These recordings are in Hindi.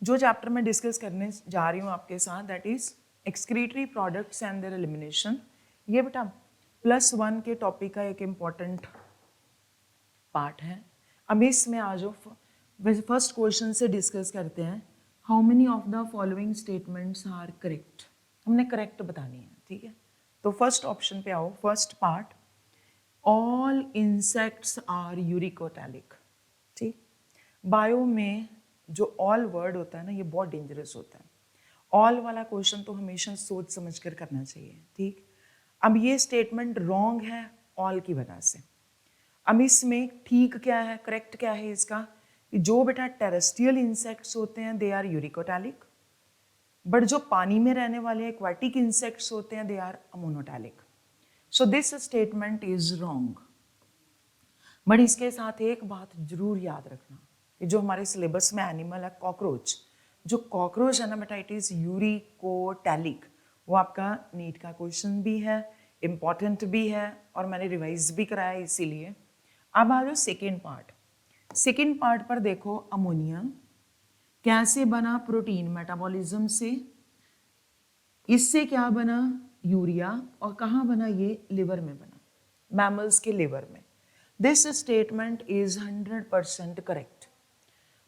जो चैप्टर मैं डिस्कस करने जा रही हूँ आपके साथ that is excretory products and their elimination. ये बेटा +1 के टॉपिक का एक इम्पॉर्टेंट पार्ट है। अब इसमें आ जाओ, फर्स्ट क्वेश्चन से डिस्कस करते हैं। How many of the following statements are correct. हमने करेक्ट बतानी है, ठीक है। तो फर्स्ट ऑप्शन पे आओ, first part, all insects are uricotelic. ठीक, बायो में जो ऑल वर्ड होता है ना, ये बहुत डेंजरस होता है। ऑल वाला क्वेश्चन तो हमेशा सोच समझ कर करना चाहिए, ठीक। अब ये स्टेटमेंट रॉन्ग है ऑल की वजह से। अब इसमें ठीक क्या है, करेक्ट क्या है इसका, कि जो बेटा टेरेस्ट्रियल इंसेक्ट्स होते हैं दे आर यूरिकोटैलिक, बट जो पानी में रहने वाले एक्वाटिक इंसेक्ट्स होते हैं they are ammonotelic. So this statement is wrong. But इसके साथ एक बात जरूर याद रखना कि जो हमारे सिलेबस में एनिमल है कॉकरोच, जो कॉकरोच है ना बेटा इट इज यूरिकोटैलिक। वो आपका नीट का क्वेश्चन भी है, इम्पॉर्टेंट भी है और मैंने रिवाइज भी कराया इसीलिए। अब आ जाओ सेकेंड पार्ट। सेकेंड पार्ट पर देखो, अमोनिया कैसे बना, प्रोटीन मेटाबॉलिज्म से। इससे क्या बना, यूरिया, और कहाँ बना, ये लिवर में बना, मैमल्स के लिवर में। This statement is 100% correct.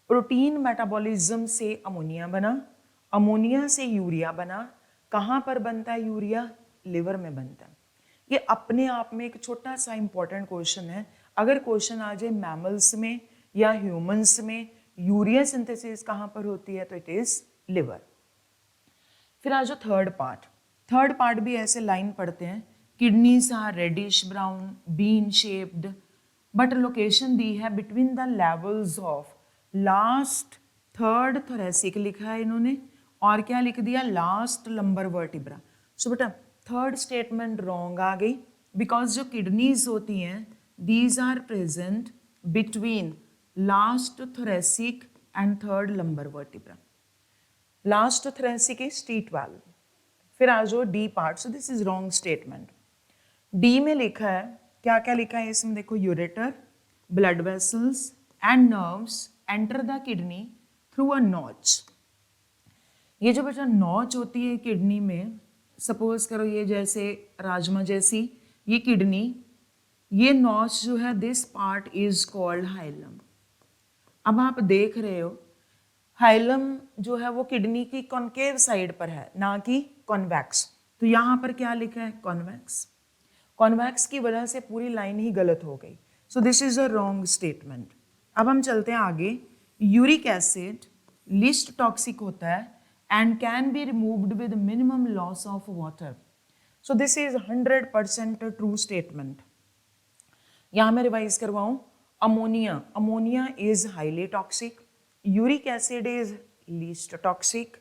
Protein metabolism से अमोनिया बना, अमोनिया से यूरिया बना। कहाँ पर बनता है यूरिया, लिवर में बनता है। ये अपने आप में एक छोटा सा इंपॉर्टेंट क्वेश्चन है। अगर क्वेश्चन आ जाए मैमल्स में या ह्यूमंस में यूरिया सिंथेसिस कहाँ पर होती है, तो इट इज लिवर। फिर आ जाओ थर्ड पार्ट। थर्ड पार्ट भी ऐसे लाइन पढ़ते हैं, kidneys are reddish brown bean shaped, but location दी है between the levels of last third thoracic लिखा है इन्होंने, और क्या लिख दिया, लास्ट लंबर वर्टिब्रा। सो बेटा थर्ड स्टेटमेंट रॉन्ग आ गई, बिकॉज जो किडनीज होती हैं these are present between last thoracic and third lumbar vertebra. Last thoracic is T12। फिर आ जाओ D part. So this is wrong statement. D में लिखा है, क्या क्या लिखा है इसमें देखो, ureter, blood vessels and nerves enter the kidney through a notch. ये जो बेटा नॉच होती है किडनी में, सपोज करो ये जैसे राजमा जैसी ये किडनी, ये नॉच जो है this part is called hilum. अब आप देख रहे हो हाइलम जो है वो किडनी की कॉन्केव साइड पर है, ना कि कॉन्वेक्स। तो यहाँ पर क्या लिखा है, कॉन्वेक्स। कॉन्वेक्स की वजह से पूरी लाइन ही गलत हो गई। सो this is a wrong statement. अब हम चलते हैं आगे। यूरिक एसिड लिस्ट टॉक्सिक होता है and can be removed with minimum loss of water. So this is 100% true statement. यहाँ मैं रिवाइज करवाऊं, ammonia, ammonia is highly toxic, uric acid is least toxic.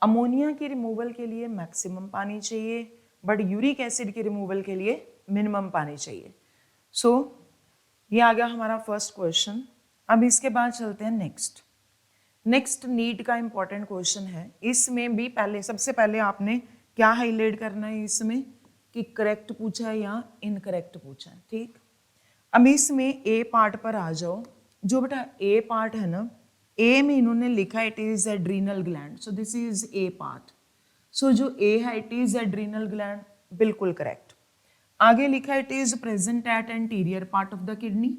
Ammonia की रिमूवल के लिए मैक्सिमम पानी चाहिए, बट यूरिक एसिड की रिमूवल के लिए मिनिमम पानी चाहिए। सो ये आ गया हमारा फर्स्ट क्वेश्चन। अब इसके बाद चलते हैं नेक्स्ट। नेक्स्ट नीट का इंपॉर्टेंट क्वेश्चन है। इसमें भी पहले सबसे पहले आपने क्या हाईलाइट करना है इसमें, कि करेक्ट पूछा है या इनकरेक्ट पूछा है, ठीक। अब इसमें ए पार्ट पर आ जाओ। जो बेटा ए पार्ट है ना, ए में इन्होंने लिखा it is adrenal gland, so this is a part. So जो ए है इट इज एड्रीनल ग्लैंड, बिल्कुल करेक्ट। आगे लिखा it is present at anterior part of the kidney,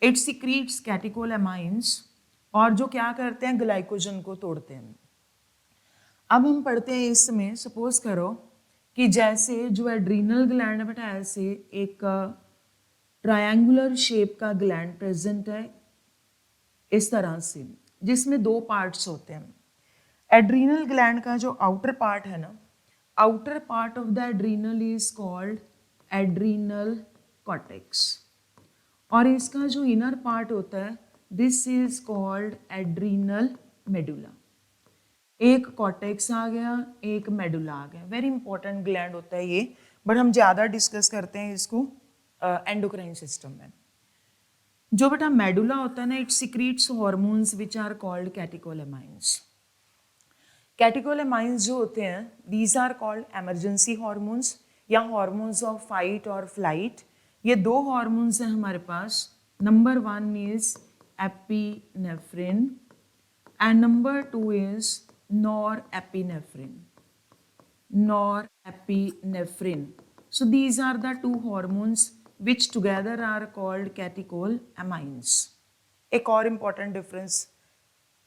it secretes catecholamines, और जो क्या करते हैं, ग्लाइकोजन को तोड़ते हैं। अब हम पढ़ते हैं इसमें, सपोज करो कि जैसे जो एड्रीनल ग्लैंड है बेटा ऐसे एक ट्रायंगुलर शेप का ग्लैंड प्रेजेंट है इस तरह से, जिसमें दो पार्ट्स होते हैं। एड्रीनल ग्लैंड का जो आउटर पार्ट है ना, outer part of the adrenal is called adrenal cortex, और इसका जो इनर पार्ट होता है this is called adrenal medulla. एक कॉर्टेक्स आ गया, एक मेडुला आ गया। वेरी इंपॉर्टेंट ग्लैंड होता है ये, बट हम ज़्यादा डिस्कस करते हैं इसको एंडोक्राइन सिस्टम में। जो बेटा मेडुला होता है ना, it secretes hormones which are called catecholamines. Catecholamines जो होते हैं these are called emergency hormones या हॉर्मोन्स ऑफ फाइट और फ्लाइट। ये दो हॉर्मोन्स हैं हमारे पास। Number 1 is epinephrine, and number 2 is norepinephrine. Norepinephrine. So these are the two hormones which together are called catecholamines. एक और important difference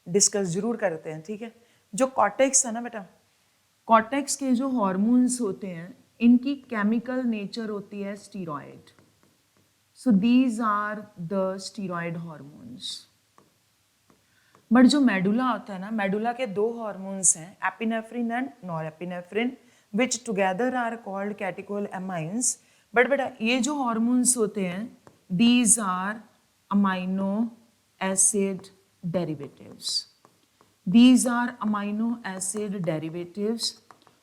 डिस्कस जरूर करते हैं, ठीक है। जो कॉर्टेक्स है ना बेटा, कॉर्टेक्स के जो हॉर्मोन्स होते हैं इनकी केमिकल नेचर होती है steroid. So these are the steroid hormones. But जो मेडुला होता है ना, मेडुला के दो हॉर्मोन्स हैं, epinephrine and norepinephrine, which together are called catecholamines. But बेटा ये जो हॉर्मोन्स होते हैं these are amino acid derivatives. These are amino acid derivatives.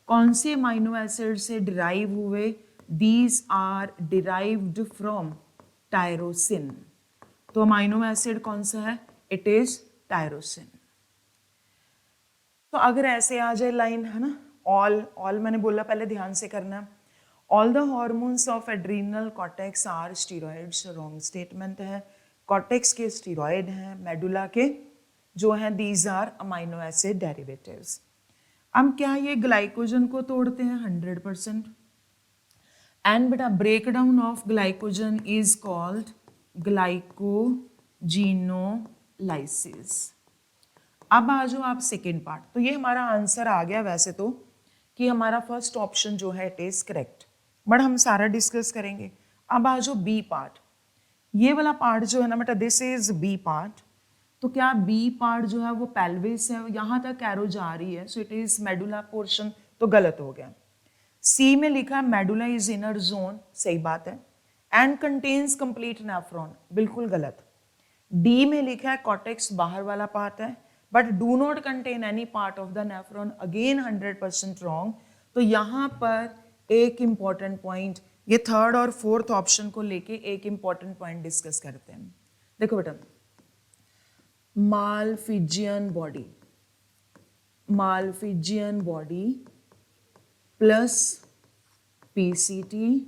कौन से अमाइनो एसिड से डिराइव हुए? These are derived from tyrosine. तो अमाइनो एसिड कौन सा है? It is tyrosine. तो अगर ऐसे आ जाए लाइन, है ना, ऑल मैंने बोला पहले ध्यान से करना. All the hormones of adrenal cortex are steroids. Wrong statement है. कॉर्टेक्स के स्टीरॉयड हैं, मेडुला के जो हैं these are amino acid derivatives. अब क्या ये ग्लाइकोजन को तोड़ते हैं? 100%. एंड बेटा break down of glycogen is called glycogenolysis. अब आ जाओ आप सेकेंड पार्ट. तो ये हमारा आंसर आ गया वैसे तो कि हमारा फर्स्ट ऑप्शन जो है इट इज करेक्ट, बट हम सारा डिस्कस करेंगे. अब आ जाओ बी पार्ट. ये वाला पार्ट जो है ना बेटा, दिस इज बी पार्ट. तो क्या बी पार्ट जो है वो पेल्विस है? यहाँ तक एरो जा रही है, so it is medulla portion, तो गलत हो गया. सी में लिखा है मेडुला इज इनर जोन, सही बात है. एंड कंटेन्स कंप्लीट नेफ्रॉन, बिल्कुल गलत. डी में लिखा है कॉर्टेक्स बाहर वाला पार्ट है, but do not contain any part of the nephron, again 100% wrong. तो यहाँ पर एक इंपॉर्टेंट पॉइंट, ये थर्ड और फोर्थ ऑप्शन को लेके एक इंपॉर्टेंट पॉइंट डिस्कस करते हैं. देखो बेटा, Malpighian body plus PCT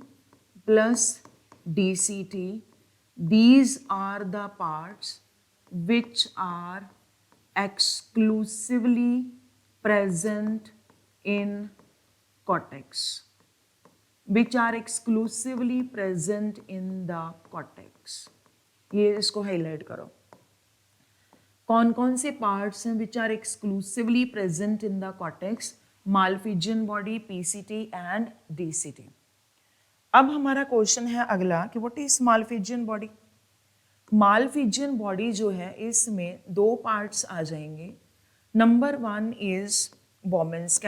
plus DCT, these are the parts which are exclusively present in cortex. Which are exclusively present in the cortex. ये इसको हाईलाइट करो. कौन कौन से पार्ट्स हैं which are exclusively present in the cortex? Malpighian body, PCT and DCT. अब हमारा क्वेश्चन है अगला कि what is Malpighian body. Malpighian body जो है इसमें दो पार्ट्स आ जाएंगे. Number 1 is Bowman's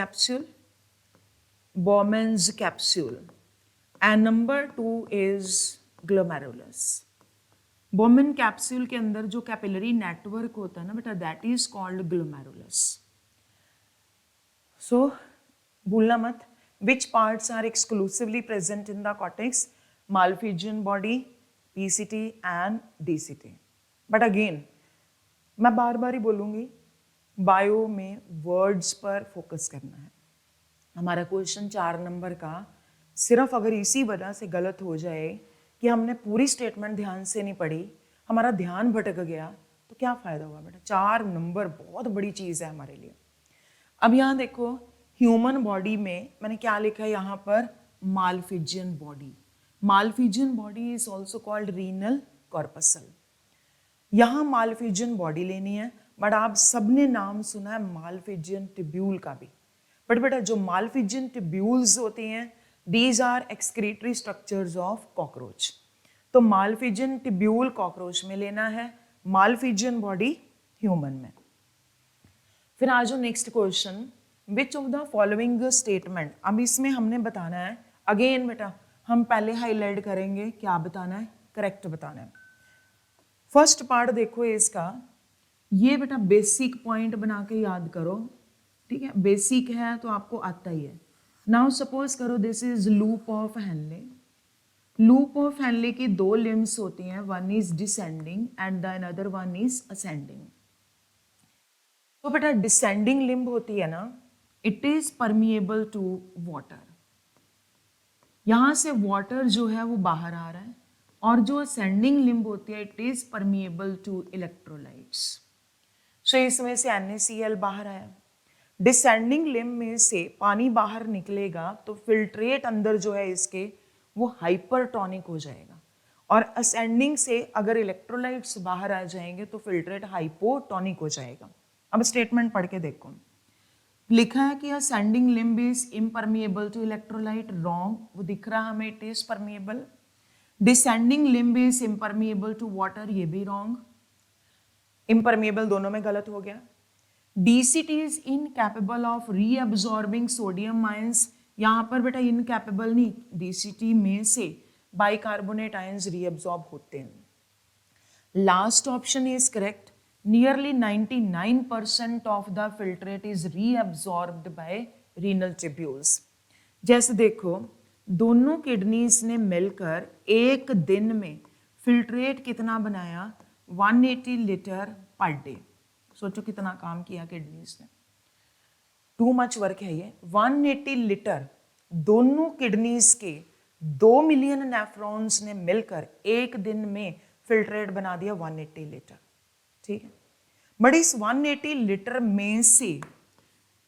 capsule and number 2 is glomerulus. Bowman capsule के अंदर जो कैपिलरी नेटवर्क होता है ना बेटा, that is called glomerulus. So भूलना मत, which parts are exclusively present in the cortex? Malpighian body, PCT and DCT. But again, मैं बार बार ही बोलूँगी, बायो में वर्ड्स पर फोकस करना है. हमारा क्वेश्चन 4 नंबर का सिर्फ अगर इसी वजह से गलत हो जाए कि हमने पूरी स्टेटमेंट ध्यान से नहीं पढ़ी, हमारा ध्यान भटक गया, तो क्या फ़ायदा हुआ बेटा. 4 नंबर बहुत बड़ी चीज़ है हमारे लिए. अब यहाँ देखो, ह्यूमन बॉडी में मैंने क्या लिखा है यहाँ पर? Malpighian body. Malpighian body is also called renal corpuscle. यहाँ मालफिजियन बॉडी लेनी है, बट आप सबने नाम सुना है मालफिजियन टिब्यूल का भी. बट बेटा जो मालफिजियन टिब्यूल्स होती हैं these are excretory structures of cockroach. तो मालफिजियन टिब्यूल कॉकरोच में लेना है, मालफिजियन बॉडी ह्यूमन में. फिर आ जाओ next question, which of the following statement. अब इसमें हमने बताना है, अगेन बेटा हम पहले हाईलाइट करेंगे, क्या बताना है? करेक्ट बताना है. फर्स्ट पार्ट देखो इसका, ये बेटा बेसिक पॉइंट बना के याद करो, ठीक है. बेसिक है तो आपको आता ही है. नाउ सपोज करो this is loop of Henle. Loop of Henle की 2 लिम्स होती हैं, one is descending and the another one is ascending. तो बेटा डिसेंडिंग लिम्ब होती है ना, it is permeable to water. यहां से वाटर जो है वो बाहर आ रहा है, और जो असेंडिंग लिम्ब होती है it is permeable to electrolytes. So इसमें से NaCl बाहर आया। डिसेंडिंग लिम्ब में से पानी बाहर निकलेगा तो फिल्ट्रेट अंदर जो है इसके वो हाइपरटोनिक हो जाएगा, और असेंडिंग से अगर इलेक्ट्रोलाइट्स बाहर आ जाएंगे तो फिल्ट्रेट हाइपोटोनिक हो जाएगा। अब स्टेटमेंट पढ़ के देखो, लिखा है कि ascending limb is impermeable to electrolyte, wrong, वो दिख रहा हमें it is permeable. Descending limb is impermeable to water, ये भी रॉन्ग, इम्परमिएबल दोनों में गलत हो गया। DCT is incapable of reabsorbing sodium ions, यहां पर बेटा इनकैपेबल नहीं, DCT में से बाइकार्बोनेट आयंस रीअब्सॉर्ब होते हैं। Last option is correct, nearly 99% of the filtrate is reabsorbed by renal tubules। जैसे देखो दोनों किडनीज ने मिलकर एक दिन में फिल्ट्रेट कितना बनाया, 180 लीटर पर डे। सोचो कितना काम किया किडनीज ने, टू मच वर्क है ये। 180 लीटर दोनों किडनीज के 2 मिलियन नेफ्रॉन्स ने मिलकर एक दिन में फिल्ट्रेट बना दिया 180 लीटर, ठीक है। बट इस 180 लीटर में से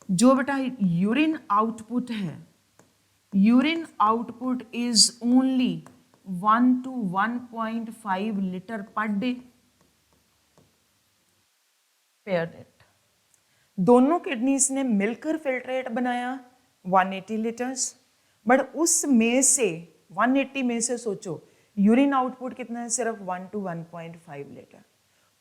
जो बेटा यूरिन आउटपुट है, urine output is only 1 to 1.5 litre per day. दोनों किडनीज ने मिलकर फिल्ट्रेट बनाया 180 लीटर्स, बट उसमें से 180 में से सोचो यूरिन आउटपुट कितना है, सिर्फ 1 to 1.5 लीटर।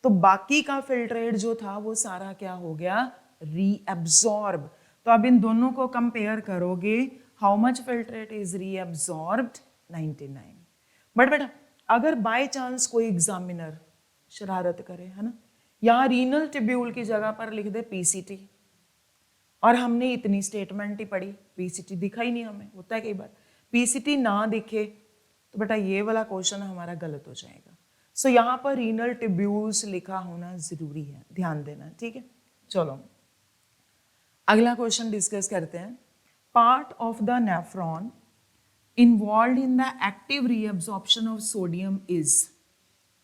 तो बाकी का फिल्ट्रेट जो था वो सारा क्या हो गया, रीअब्सॉर्ब। तो अब इन दोनों को कंपेयर करोगे, how much filtrate is reabsorbed, 99। But बेटा अगर बाय चांस कोई एग्जामिनर शरारत करे, है ना, यहाँ रीनल ट्यूब्यूल की जगह पर लिख दे PCT, और हमने इतनी स्टेटमेंट ही पढ़ी, PCT दिखा ही नहीं हमें, होता है कई बार PCT ना दिखे तो बेटा ये वाला क्वेश्चन हमारा गलत हो जाएगा। सो यहाँ पर रीनल ट्यूब्यूल्स लिखा होना जरूरी है, ध्यान देना, ठीक है। चलो अगला क्वेश्चन डिस्कस करते हैं। Part of the nephron involve in the active reabsorption of sodium is.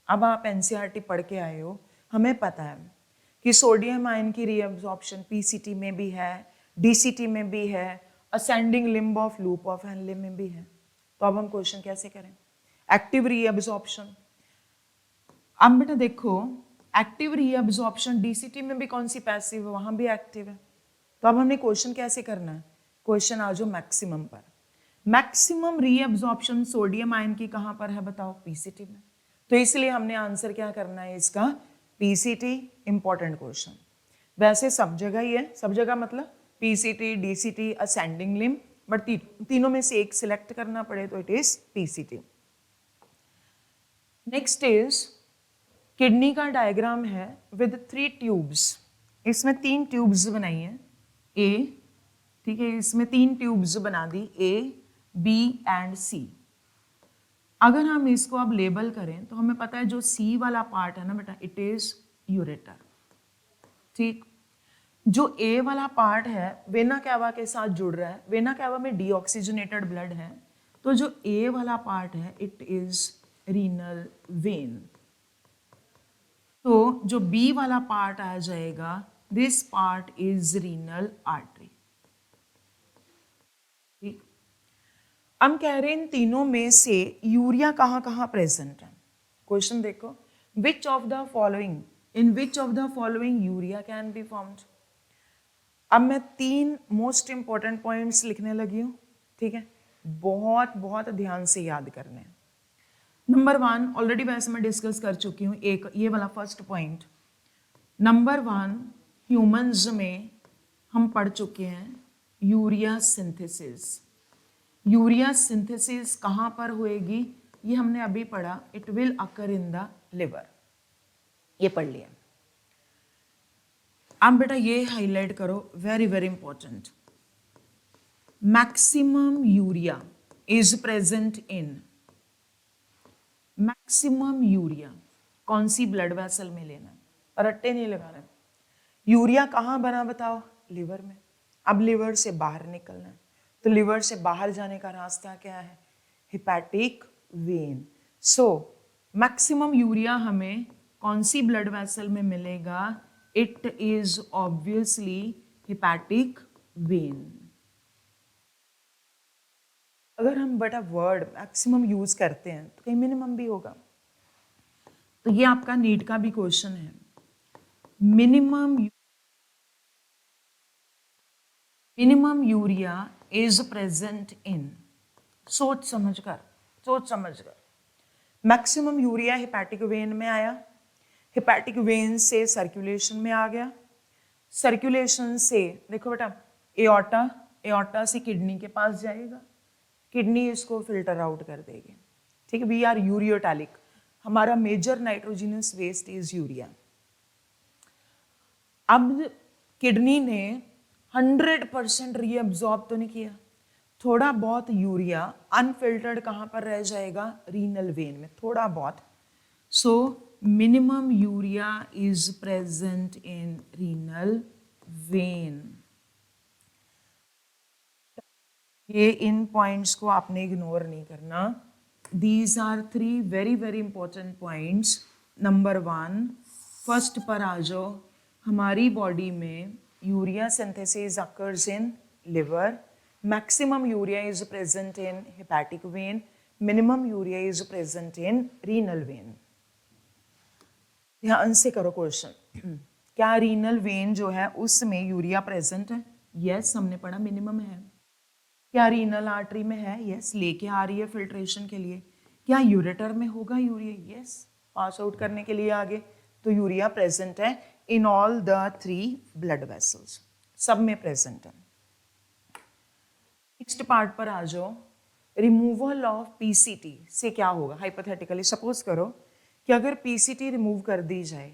अब आप NCERT पढ़ के आए हो, हमें पता है कि सोडियम आयन की रीअब्सॉर्प्शन PCT में भी है, DCT में भी है, ascending limb of loop of Henley में भी है। तो अब हम क्वेश्चन कैसे करें, एक्टिव रीअब्सॉर्प्शन। अब बेटा देखो एक्टिव रीअब्सॉर्प्शन DCT में भी कौन सी पैसिव है, वहां भी एक्टिव है। तो अब हमने क्वेश्चन कैसे करना है, क्वेश्चन आ जाओ मैक्सिमम पर। मैक्सिमम रीअब्सॉर्प्शन सोडियम आयन की कहां पर है बताओ, PCT में। तो इसलिए हमने आंसर क्या करना है इसका, PCT। इंपॉर्टेंट क्वेश्चन, वैसे सब जगह ही है, सब जगह मतलब PCT, DCT, ascending limb, but तीनों में से एक सिलेक्ट करना पड़े तो it is PCT। Next is kidney का डायग्राम है विद 3 ट्यूब्स। इसमें 3 ट्यूब्स बनाई हैं A, ठीक है, इसमें 3 ट्यूब्स बना दी A, B एंड C। अगर हम इसको अब लेबल करें तो हमें पता है जो C वाला पार्ट है ना बेटा, इट इज यूरेटर, ठीक। जो A वाला पार्ट है वेना कैवा के साथ जुड़ रहा है, वेना कैवा में डीऑक्सीजनेटेड ब्लड है, तो जो A वाला पार्ट है इट इज रीनल वेन। तो जो B वाला पार्ट आ जाएगा, this part is renal artery, ठीक। हम कह रहे हैं इन तीनों में से यूरिया कहाँ कहाँ प्रेजेंट है। क्वेश्चन देखो, which of the following, in which of the following urea can be found. अब मैं 3 मोस्ट इंपॉर्टेंट पॉइंट्स लिखने लगी हूँ, ठीक है, बहुत बहुत ध्यान से याद करने हैं। नंबर 1 ऑलरेडी वैसे मैं डिस्कस कर चुकी हूँ, एक ये वाला फर्स्ट पॉइंट। नंबर 1 ह्यूमंस में हम पढ़ चुके हैं यूरिया सिंथेसिस। यूरिया सिंथेसिस कहाँ पर होएगी, ये हमने अभी पढ़ा, it will occur in the liver, ये पढ़ लिया। अब बेटा ये हाईलाइट करो, very very important. Maximum urea is present in, maximum urea कौन सी ब्लड वेसल में लेना है, रट्टे नहीं लगाना। यूरिया कहाँ बना बताओ, लिवर में। अब लिवर से बाहर निकलना है, तो लिवर से बाहर जाने का रास्ता क्या है, hepatic vein. So maximum urea हमें कौन सी ब्लड वेसल में मिलेगा, it is obviously hepatic when. अगर हम बटा वर्ड मैक्सिमम यूज करते हैं तो कहीं मिनिमम भी होगा। तो ये आपका नीट का भी क्वेश्चन है। मिनिमम यूरिया इज प्रेजेंट इन, सोच समझकर मैक्सिमम यूरिया हेपेटिक वेन में आया, हेपेटिक वेन से सर्कुलेशन में आ गया, सर्कुलेशन से देखो बेटा एओर्टा, एओर्टा से किडनी के पास जाएगा, किडनी इसको फिल्टर आउट कर देगी। ठीक है, वी आर यूरियोटैलिक, हमारा major nitrogenous waste is urea. अब किडनी ने 100% रीअब्जॉर्ब तो नहीं किया, थोड़ा बहुत यूरिया अनफिल्टर्ड कहाँ पर रह जाएगा, रीनल वेन में थोड़ा बहुत। So minimum urea is present in renal vein. ये इन पॉइंट्स को आपने इग्नोर नहीं करना। These are 3 very very important points. Number 1, first पर आ जाओ। हमारी बॉडी में urea synthesis occurs in liver, maximum urea is present in hepatic vein, minimum urea is present in renal vein. ध्यान से करो क्वेश्चन। क्या रीनल वेन जो है उसमें यूरिया प्रेजेंट है? यस, हमने पढ़ा मिनिमम है। क्या रीनल आर्टरी में है? यस, लेके आ रही है फिल्ट्रेशन के लिए। क्या यूरेटर में होगा यूरिया? यस, पास आउट करने के लिए आगे। तो यूरिया प्रेजेंट है in all the 3 blood vessels, सब में प्रेजेंट है। नेक्स्ट पार्ट पर आ जाओ। रिमूवल ऑफ पीसीटी से क्या होगा? हाइपोथेटिकली सपोज करो कि अगर पीसीटी रिमूव कर दी जाए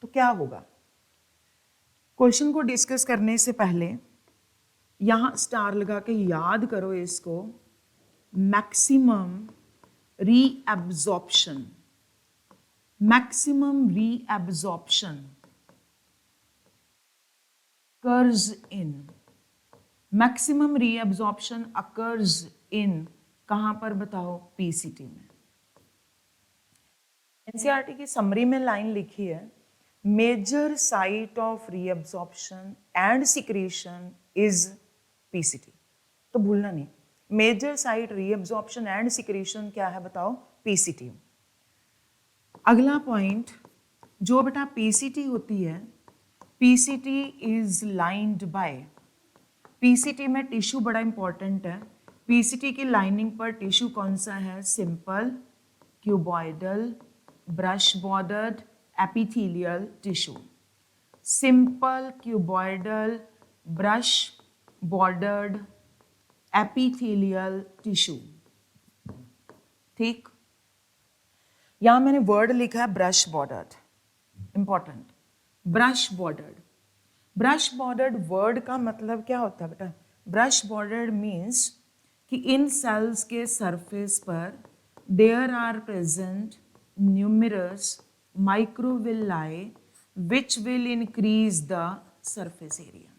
तो क्या होगा। क्वेश्चन को डिस्कस करने से पहले यहां स्टार लगा के याद करो इसको। Maximum reabsorption, maximum reabsorption occurs in, maximum reabsorption occurs in कहां पर बताओ? पीसीटी में। एनसीईआरटी की समरी में लाइन लिखी है, major site of reabsorption and secretion is PCT. तो भूलना नहीं, major site reabsorption and secretion क्या है बताओ? पीसीटी। अगला पॉइंट जो बेटा पीसीटी होती है, PCT is lined by, PCT में टिश्यू बड़ा इंपॉर्टेंट है। पीसीटी की लाइनिंग पर टिश्यू कौन सा है? Simple, cuboidal, brush bordered, epithelial tissue. Simple, cuboidal, brush bordered, epithelial tissue. ठीक, यहां मैंने वर्ड लिखा है brush bordered, important. Brush bordered, brush bordered word का मतलब क्या होता है बेटा? ब्रश बॉर्डर्ड मीन्स कि इन सेल्स के सरफेस पर there are present numerous microvilli which will increase the surface area.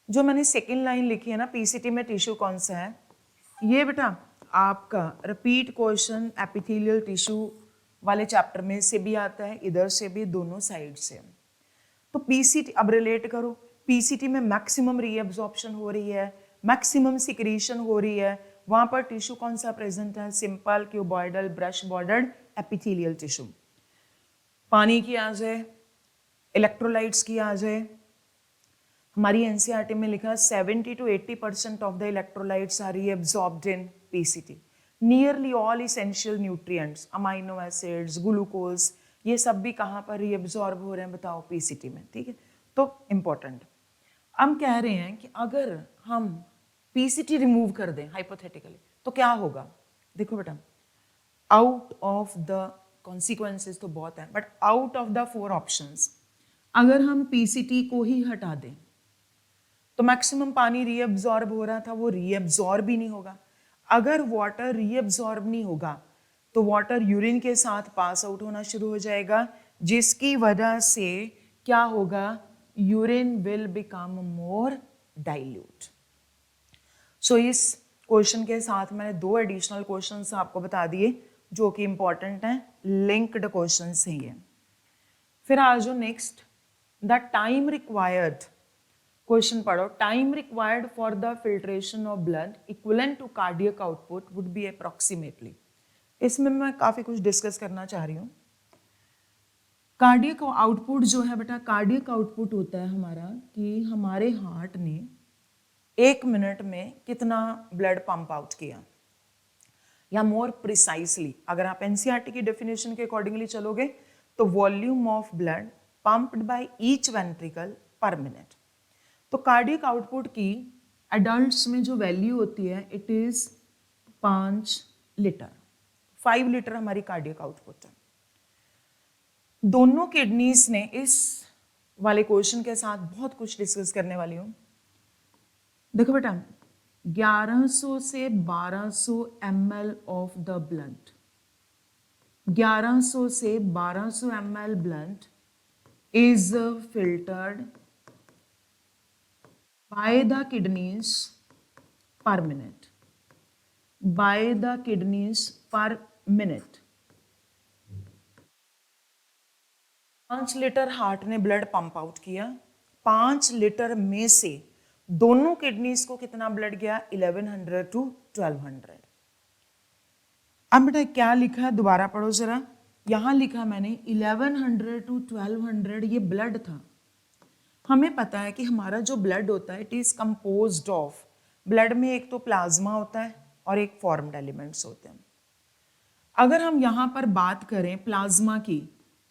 जो मैंने सेकेंड लाइन लिखी है ना, पीसीटी में टिश्यू कौन सा है, ये बेटा आपका रिपीट क्वेश्चन एपिथेलियल टिश्यू वाले चैप्टर में से भी आता है, इधर से भी, दोनों साइड से। तो पीसीटी अब रिलेट करो, पीसीटी में मैक्सिमम रीअब्जॉर्प्शन हो रही है, मैक्सिमम सिक्रीशन हो रही है, वहां पर टिश्यू कौन सा प्रेजेंट है? Simple, cuboidal, brush bordered, epithelial tissue. पानी की आ जाए, इलेक्ट्रोलाइट्स की आ जाए, हमारी एनसीईआरटी में लिखा 70 to 80% of the electrolytes are reabsorbed in PCT. Nearly all essential nutrients, amino acids, glucose, ये सब भी कहाँ पर रीअब्सॉर्ब हो रहे हैं बताओ? पीसीटी में। ठीक है, तो इंपॉर्टेंट। हम कह रहे हैं कि अगर हम पीसीटी रिमूव कर दें हाइपोथेटिकली तो क्या होगा? देखो बेटा, आउट ऑफ द कॉन्सिक्वेंसेस तो बहुत है, but out of the 4 options अगर हम पीसीटी को ही हटा दें तो मैक्सिमम पानी रीअब्सॉर्ब हो रहा था वो रीअब्सॉर्ब ही नहीं होगा। अगर वाटर रीअब्सॉर्ब नहीं होगा तो वाटर यूरिन के साथ पास आउट होना शुरू हो जाएगा, जिसकी वजह से क्या होगा? Urine will become more dilute. So इस क्वेश्चन के साथ मैंने 2 एडिशनल क्वेश्चंस आपको बता दिए जो कि इंपॉर्टेंट हैं, लिंक्ड क्वेश्चंस हैं ये। फिर आ जाओ next, the time required, question पढ़ो, time required for the filtration of blood equivalent to cardiac output would be approximately. इसमें मैं काफ़ी कुछ डिस्कस करना चाह रही हूँ। कार्डियक आउटपुट जो है बेटा, कार्डियक आउटपुट होता है हमारा कि हमारे हार्ट ने 1 मिनट में कितना ब्लड पंप आउट किया, या मोर प्रिसाइसली अगर आप एनसीईआरटी की डेफिनेशन के अकॉर्डिंगली चलोगे तो volume of blood pumped by each ventricle पर मिनट। तो कार्डियक आउटपुट की एडल्ट्स में जो वैल्यू होती है इट इज 5 लीटर, 5 लीटर हमारी कार्डियक आउटपुट है। दोनों किडनीज ने इस वाले क्वेश्चन के साथ बहुत कुछ डिस्कस करने वाली हूं। देखो बेटा, 1100 से 1200 ml ऑफ द ब्लड, 1100 से 1200 ml blood is filtered by the kidneys per minute, by the kidneys per minute। 5 litre heart ने ब्लड पंप आउट किया, 5 लीटर में से दोनों किडनीज को कितना ब्लड गया, 1100 to 1200। अब बेटा क्या लिखा है, दोबारा पढ़ो जरा, यहां लिखा मैंने 1100 to 1200, ये ब्लड था। हमें पता है कि हमारा जो ब्लड होता है it is composed of, blood में एक तो प्लाज्मा होता है और एक फॉर्म्ड एलिमेंट्स होते हैं। अगर हम यहाँ पर बात करें प्लाज्मा की,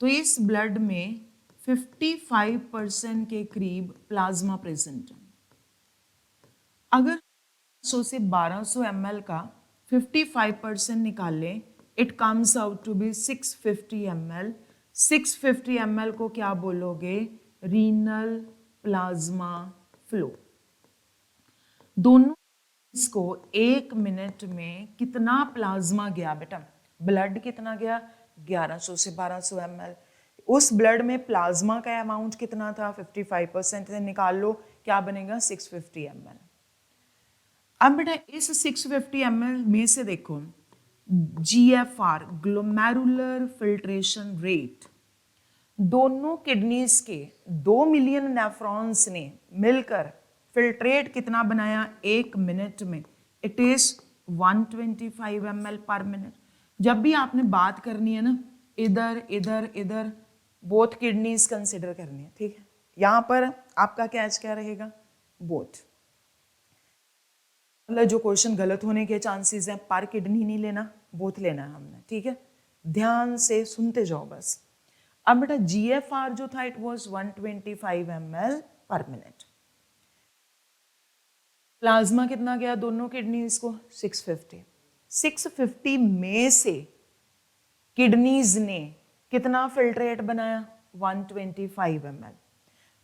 तो इस ब्लड में 55% के करीब प्लाज्मा प्रेजेंट है। अगर 100 से 1200 ml का 55% निकाल लें, it comes out to be 650 ml। 650 ml को क्या बोलोगे, रीनल प्लाज्मा फ्लो। दोनों इसको 1 मिनट में कितना प्लाज्मा गया बेटा, ब्लड कितना गया, 1100 से 1200 ml। उस ब्लड में प्लाज्मा का अमाउंट कितना था, 55% से निकाल लो, क्या बनेगा, 650 ml। अब बेटा इस 650 ml में से देखो GFR, ग्लोमेरुलर फिल्ट्रेशन रेट, दोनों किडनीज के 2 मिलियन नेफ्रॉन्स ने मिलकर फिल्ट्रेट कितना बनाया 1 मिनट में, इट इज 125 ml पर मिनट। जब भी आपने बात करनी है ना, इधर इधर इधर बोथ किडनीज कंसिडर करनी है, ठीक है। यहां पर आपका कैच क्या रहेगा, बोथ। मतलब जो क्वेश्चन गलत होने के चांसेस हैं, पर किडनी नहीं लेना, बोथ लेना है हमने, ठीक है। ध्यान से सुनते जाओ बस। अब बेटा GFR जो था इट वाज 125 ml पर मिनट। प्लाज्मा कितना गया दोनों किडनीज को, 650। 650 में से किडनीज ने कितना फिल्ट्रेट बनाया, 125 ml।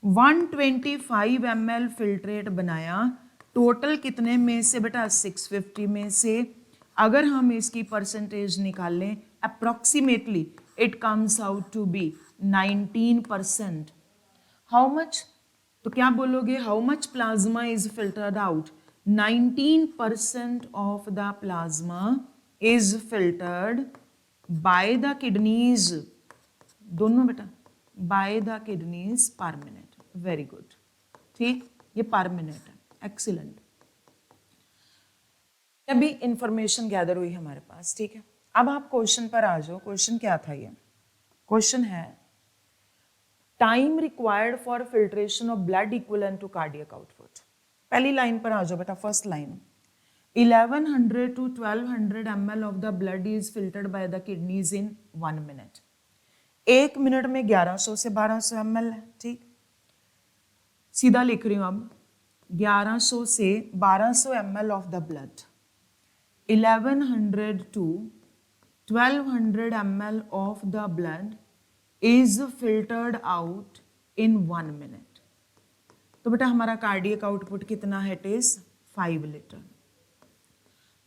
125 ml फिल्ट्रेट बनाया, टोटल कितने में से बेटा, 650 में से। अगर हम इसकी परसेंटेज निकाल लें approximately, it comes out to be 19%। How much, तो क्या बोलोगे, how much plasma is filtered out, 19% of the plasma is filtered by the kidneys, दोनों बेटा by the kidneys per minute. Very good, ठीक, ये पर मिनट है, एक्सीलेंट। अभी इंफॉर्मेशन गैदर हुई हमारे पास, ठीक है। अब आप क्वेश्चन पर आ जाओ। क्वेश्चन क्या था, ये क्वेश्चन है time required for filtration of blood equivalent to cardiac output. पहली लाइन पर आ जाओ बेटा, first line, 1100 to 1200 ml of the blood is filtered by the kidneys in 1 minute. 1 minute में 1100 से 1200 ml है, ठीक। सीधा लिख रही हूं अब, 1100 से 1200 ml of the blood, 1100 to 1200 ml of the blood is filtered out in 1 minute। तो बेटा हमारा कार्डियक आउटपुट कितना है, इट इज 5 लीटर।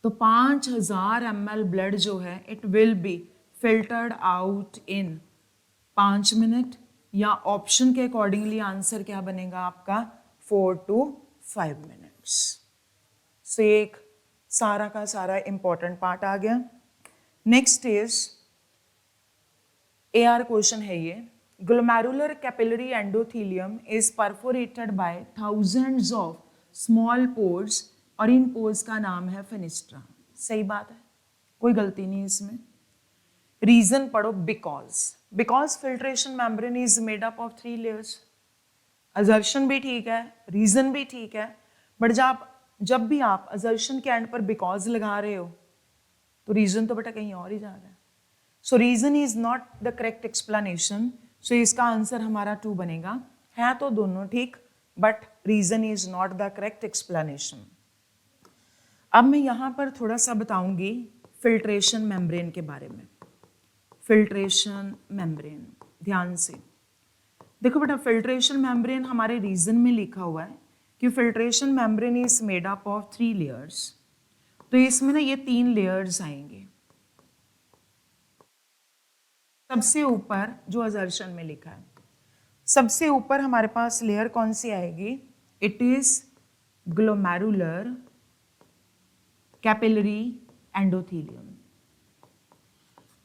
तो 5000 ml ब्लड जो है it will be filtered out in 5 minute, या ऑप्शन के अकॉर्डिंगली आंसर क्या बनेगा आपका, 4 to 5 मिनट्स। सो एक सारा का सारा इंपॉर्टेंट पार्ट आ गया। नेक्स्ट इज AR क्वेश्चन है ये, glomerular capillary endothelium is perforated by thousands of small pores और इन pores का नाम है फेनिस्ट्रा। सही बात है, कोई गलती नहीं इसमें। रीजन पढ़ो, because filtration membrane is made up of 3 layers। Assertion भी ठीक है, रीजन भी ठीक है, बट जब भी आप असर्शन के एंड पर बिकॉज लगा रहे हो तो रीजन तो बेटा कहीं और ही जा रहा है। So reason is not the correct explanation. So इसका आंसर हमारा 2 बनेगा। है तो दोनों ठीक, but reason is not the correct explanation. अब मैं यहां पर थोड़ा सा बताऊंगी फिल्ट्रेशन मेम्ब्रेन के बारे में। फिल्ट्रेशन मेम्ब्रेन, ध्यान से देखो बेटा, फिल्ट्रेशन मेम्ब्रेन हमारे रीजन में लिखा हुआ है कि filtration membrane is made up of 3 layers। तो इसमें ना ये 3 layers आएंगे। सबसे ऊपर जो असर्शन में लिखा है, सबसे ऊपर हमारे पास लेयर कौन सी आएगी? It is glomerular capillary endothelium.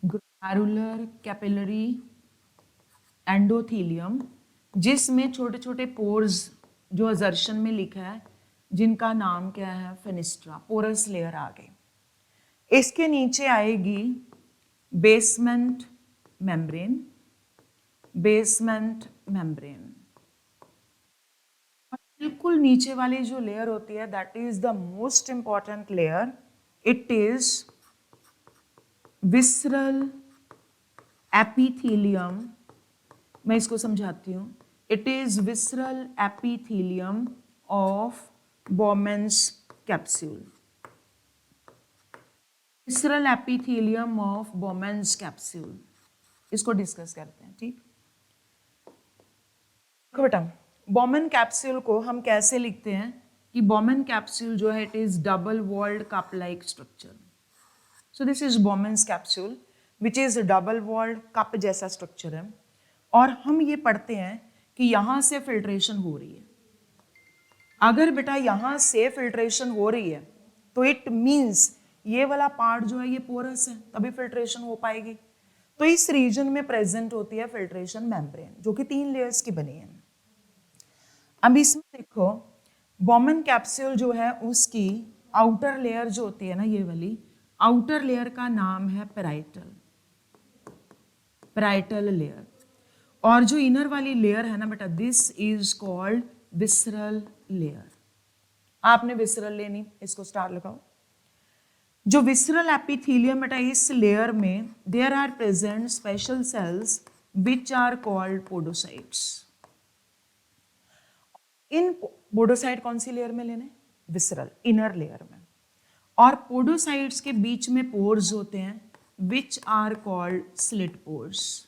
Glomerular capillary endothelium, जिसमें छोटे छोटे पोर्स जो असर्शन में लिखा है जिनका नाम क्या है? फेनिस्ट्रा। पोरस लेयर आ गई। इसके नीचे आएगी बेसमेंट मेम्ब्रेन। बेसमेंट मेम्ब्रेन बिल्कुल नीचे वाली जो लेयर होती है that is the most important layer. It is visceral epithelium. मैं इसको समझाती हूँ। It is visceral epithelium of Bowman's capsule. Visceral epithelium of Bowman's capsule, इसको डिस्कस करते हैं। ठीक, देखो बेटा, बॉमेन कैप्सूल को हम कैसे लिखते हैं कि बॉमेन कैप्सूल जो है it is double walled cup like structure. So this is Bowman's capsule which is double walled cup जैसा स्ट्रक्चर है। और हम ये पढ़ते हैं कि यहां से फिल्ट्रेशन हो रही है। अगर बेटा यहां से फिल्ट्रेशन हो रही है तो इट मीन्स ये वाला पार्ट जो है ये पोरस है, तभी फिल्ट्रेशन हो पाएगी। तो इस रीजन में प्रेजेंट होती है फिल्ट्रेशन मेम्ब्रेन, जो कि 3 लेयर्स की बनी है। अब इसमें देखो, बॉमेन कैप्सूल जो है उसकी आउटर लेयर जो होती है ना, ये वाली आउटर लेयर का नाम है पेराइटल, पेराइटल लेयर। और जो इनर वाली लेयर है ना बेटा, this is called visceral layer. आपने विसरल लेनी, इसको स्टार लगाओ। जो विसरल एपिथेलियम बेटा, इस लेयर में there are present special cells which are called podocytes. इन पोडोसाइट कौन सी लेयर में लेने? विसरल, इनर लेयर में। और पोडोसाइट्स के बीच में पोर्स होते हैं which are called slit pores,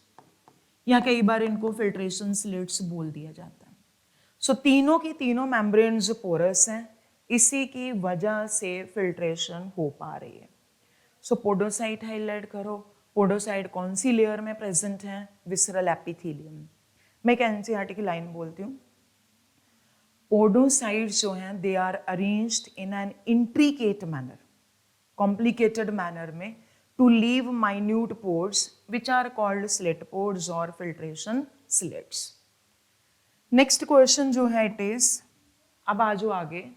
या कई बार इनको फिल्ट्रेशन स्लिट्स बोल दिया जाता है। सो तीनों की तीनों मेम्ब्रेन्स पोरस हैं, इसी की वजह से फिल्ट्रेशन हो पा रही है। सो पोडोसाइट हाईलाइट करो। पोडोसाइट कौन सी लेयर में प्रेजेंट है? Visceral epithelium. मैं एक एनसीईआरटी की लाइन बोलती हूँ, पोडोसाइट्स जो हैं they are arranged in an intricate manner, complicated manner में, to leave minute pores which are called slit pores और फिल्ट्रेशन स्लिट्स। नेक्स्ट क्वेश्चन जो है इट इज, अब आ जाओ आगे,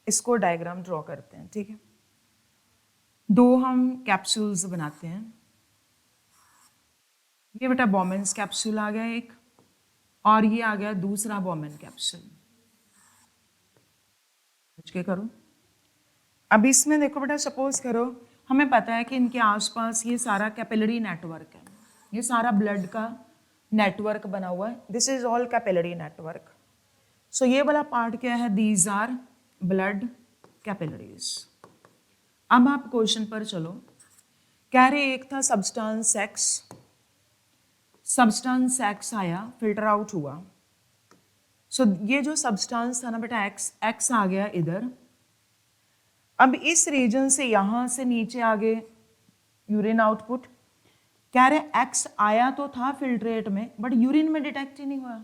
इसको डायग्राम ड्रॉ करते हैं। ठीक है, 2 हम कैप्सूल्स बनाते हैं। ये बेटा बॉमेन्स कैप्सूल आ गया एक, और ये आ गया दूसरा बॉमेन कैप्सूल। के करो। अब इसमें देखो बेटा, सपोज करो हमें पता है कि इनके आसपास ये सारा कैपिलरी नेटवर्क है, ये सारा ब्लड का नेटवर्क बना हुआ है। This is all capillary network. So ये वाला पार्ट क्या है? These are blood capillaries. अब आप क्वेश्चन पर चलो। कह रहे एक था सब्सटेंस एक्स, सब्सटेंस एक्स आया, फिल्टर आउट हुआ। सो ये जो सब्सटेंस था ना बेटा एक्स आ गया इधर। अब इस रीजन से यहां से नीचे आगे यूरिन आउटपुट। कह रहे एक्स आया तो था फिल्ट्रेट में, बट यूरिन में डिटेक्ट ही नहीं हुआ।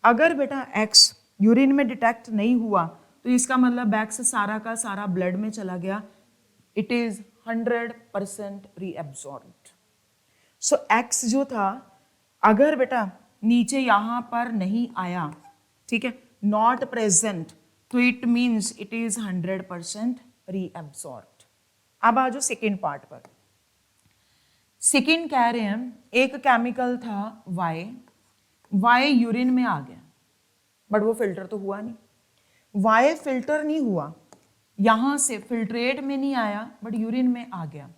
अगर बेटा एक्स यूरिन में डिटेक्ट नहीं हुआ तो इसका मतलब एक्स सारा का सारा ब्लड में चला गया। It is 100% रीएब्सॉर्ब्ड। सो एक्स जो था, अगर बेटा नीचे यहां पर नहीं आया, ठीक है, नॉट प्रेजेंट, तो it means it is 100% reabsorbed. अब आ जाओ सेकेंड पार्ट पर। सेकेंड कह रहे हैं एक केमिकल था वाई यूरिन में आ गया, बट वो फिल्टर तो हुआ नहीं। वाई फिल्टर नहीं हुआ, यहां से फिल्ट्रेट में नहीं आया, बट यूरिन में आ गया,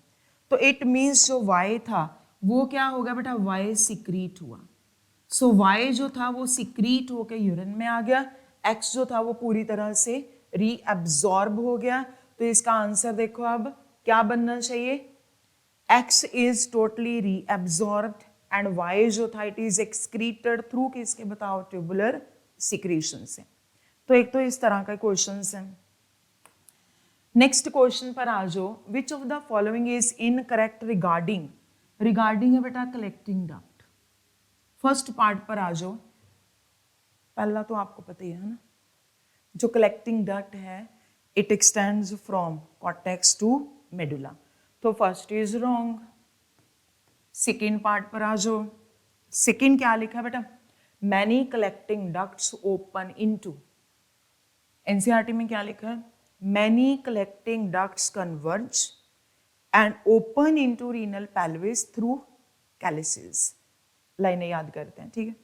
तो इट मीन्स जो वाई था वो क्या होगा बेटा, वाई सिक्रीट हुआ। सो वाई जो था वो सिक्रीट होकर यूरिन में आ गया, एक्स जो था वो पूरी तरह से रीअब्सॉर्ब हो गया। तो इसका आंसर देखो अब क्या बनना चाहिए, X is totally reabsorbed and Y जो था इट इज एक्सक्रीटेड थ्रू किसके बताओ, ट्यूबुलर सिक्रीशन से। तो एक तो इस तरह का क्वेश्चन है। नेक्स्ट क्वेश्चन पर आ जाओ, which of the following is incorrect regarding, regarding है बेटा कलेक्टिंग डक्ट। फर्स्ट पार्ट पर आ जाओ, पहला तो आपको पता ही है ना, जो कलेक्टिंग डक्ट है it extends from cortex to medulla, तो first is wrong. Second part पर आ जाओ, सेकेंड क्या लिखा बेटा, many collecting ducts open into, NCERT में क्या लिखा है, many collecting ducts converge and open into renal pelvis through calyces. लाइनें याद करते हैं, ठीक है।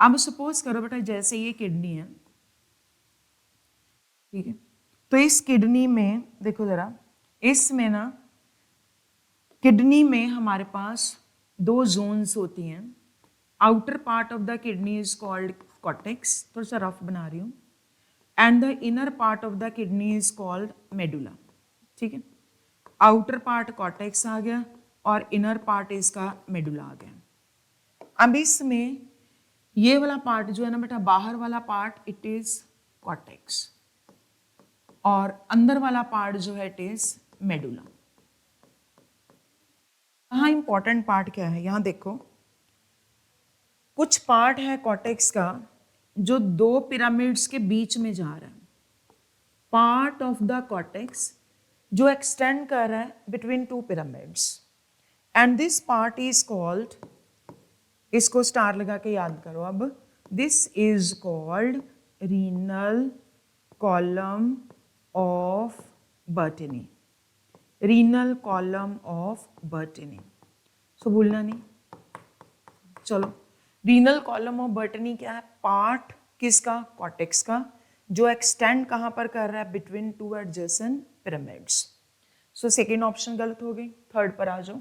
अब सपोज करो बेटा जैसे ये किडनी है, ठीक है, तो इस किडनी में देखो जरा, इसमें ना किडनी में हमारे पास दो जोन्स होती हैं। Outer part of the kidney is called cortex, थोड़ा सा रफ बना रही हूँ, and the inner part of the kidney is called medulla, ठीक है। आउटर पार्ट कॉर्टेक्स आ गया और इनर पार्ट इसका मेडुला आ गया। अब इसमें ये वाला पार्ट जो है ना बेटा, बाहर वाला पार्ट इट इज कॉर्टेक्स और अंदर वाला पार्ट जो है इट इज मेडुला। यहाँ इंपॉर्टेंट पार्ट क्या है, यहाँ देखो कुछ पार्ट है कॉर्टेक्स का जो दो पिरामिड्स के बीच में जा रहा है, पार्ट ऑफ द कॉर्टेक्स जो एक्सटेंड कर रहा है between two pyramids, and this part is called, इसको स्टार लगा के याद करो अब, this is called renal column of Bertini, renal column of Bertini, so भूलना नहीं। चलो, रीनल कॉलम ऑफ बर्टनी क्या है, पार्ट किसका, कॉर्टेक्स का, जो एक्सटेंड कहां पर कर रहा है, between two adjacent pyramids. So second option गलत हो गई। थर्ड पर आ जाओ,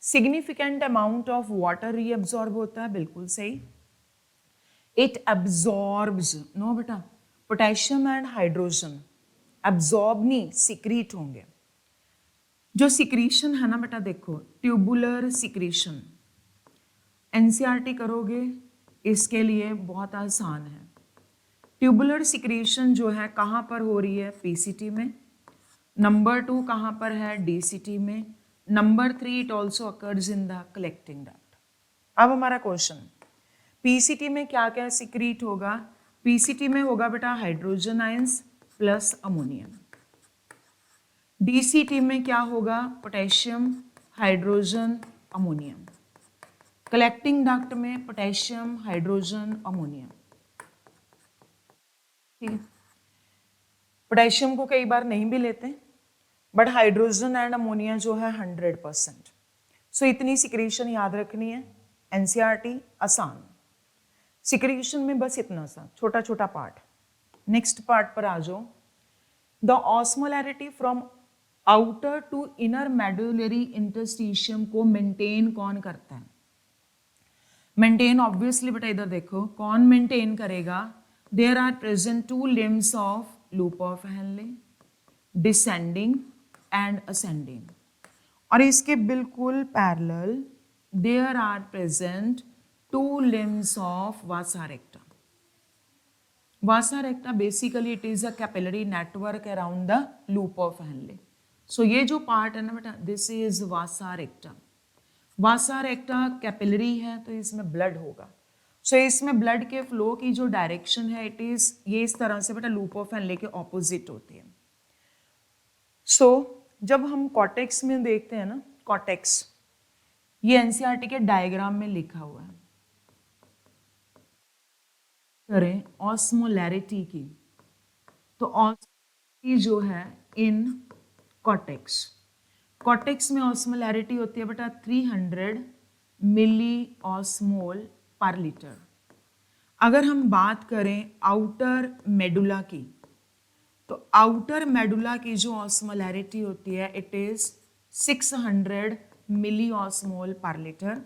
significant amount of water reabsorb होता है, बिल्कुल सही। इट एब्जॉर्ब्स, नो बेटा, पोटेशियम एंड हाइड्रोजन एब्जॉर्ब नहीं, सिक्रीट होंगे। जो सिक्रीशन है ना बेटा देखो, ट्यूबुलर सिक्रीशन, एनसीईआरटी करोगे इसके लिए बहुत आसान है। ट्यूबुलर सिक्रीशन जो है कहाँ पर हो रही है, पीसीटी में, नंबर 2 कहाँ पर है, डीसीटी में, number 3 it also occurs in the collecting duct. अब हमारा क्वेश्चन, पीसीटी में क्या क्या सिक्रीट होगा, पीसीटी में होगा बेटा hydrogen ions plus ammonium, DCT में क्या होगा, potassium hydrogen ammonium, collecting duct में पोटेशियम हाइड्रोजन अमोनियम, ठीक है। पोटेशियम को कई बार नहीं भी लेते, बट हाइड्रोजन एंड अमोनिया जो है 100%। सो इतनी सिक्रीशन याद रखनी है, एनसीईआरटी आसान, सिक्रीशन में बस इतना सा छोटा छोटा पार्ट। नेक्स्ट पार्ट पर आ जाओ, the osmolarity from outer to inner medullary interstitium को मेंटेन कौन करता है, मेंटेन ऑब्वियसली बेटा इधर देखो कौन मेंटेन करेगा, there are present two limbs of loop of Henle, descending and ascending, और इसके बिल्कुल parallel there are present two limbs of vasa recta. Vasa recta basically it is a capillary network around the loop of Henle. So ये जो पार्ट है ना बेटा, this is vasa recta. Vasa recta capillary है तो इसमें ब्लड होगा, सो इसमें ब्लड के फ्लो की जो डायरेक्शन है इट इज ये इस तरह से बेटा लूप ऑफ हेनले के ऑपोजिट होती है। सो जब हम कॉर्टेक्स में देखते हैं ना, कॉर्टेक्स ये एनसीईआरटी के डायग्राम में लिखा हुआ है, करें ऑस्मोलैरिटी की, तो ऑस्मोलैरिटी जो है इन कॉर्टेक्स, कॉर्टेक्स में ऑस्मोलैरिटी होती है बेटा 300 मिली ऑस्मोल पर लीटर। अगर हम बात करें आउटर मेडुला की, तो आउटर मेडुला की जो ऑस्मोलैरिटी होती है इट इज 600 मिली ऑस्मोल पर लीटर।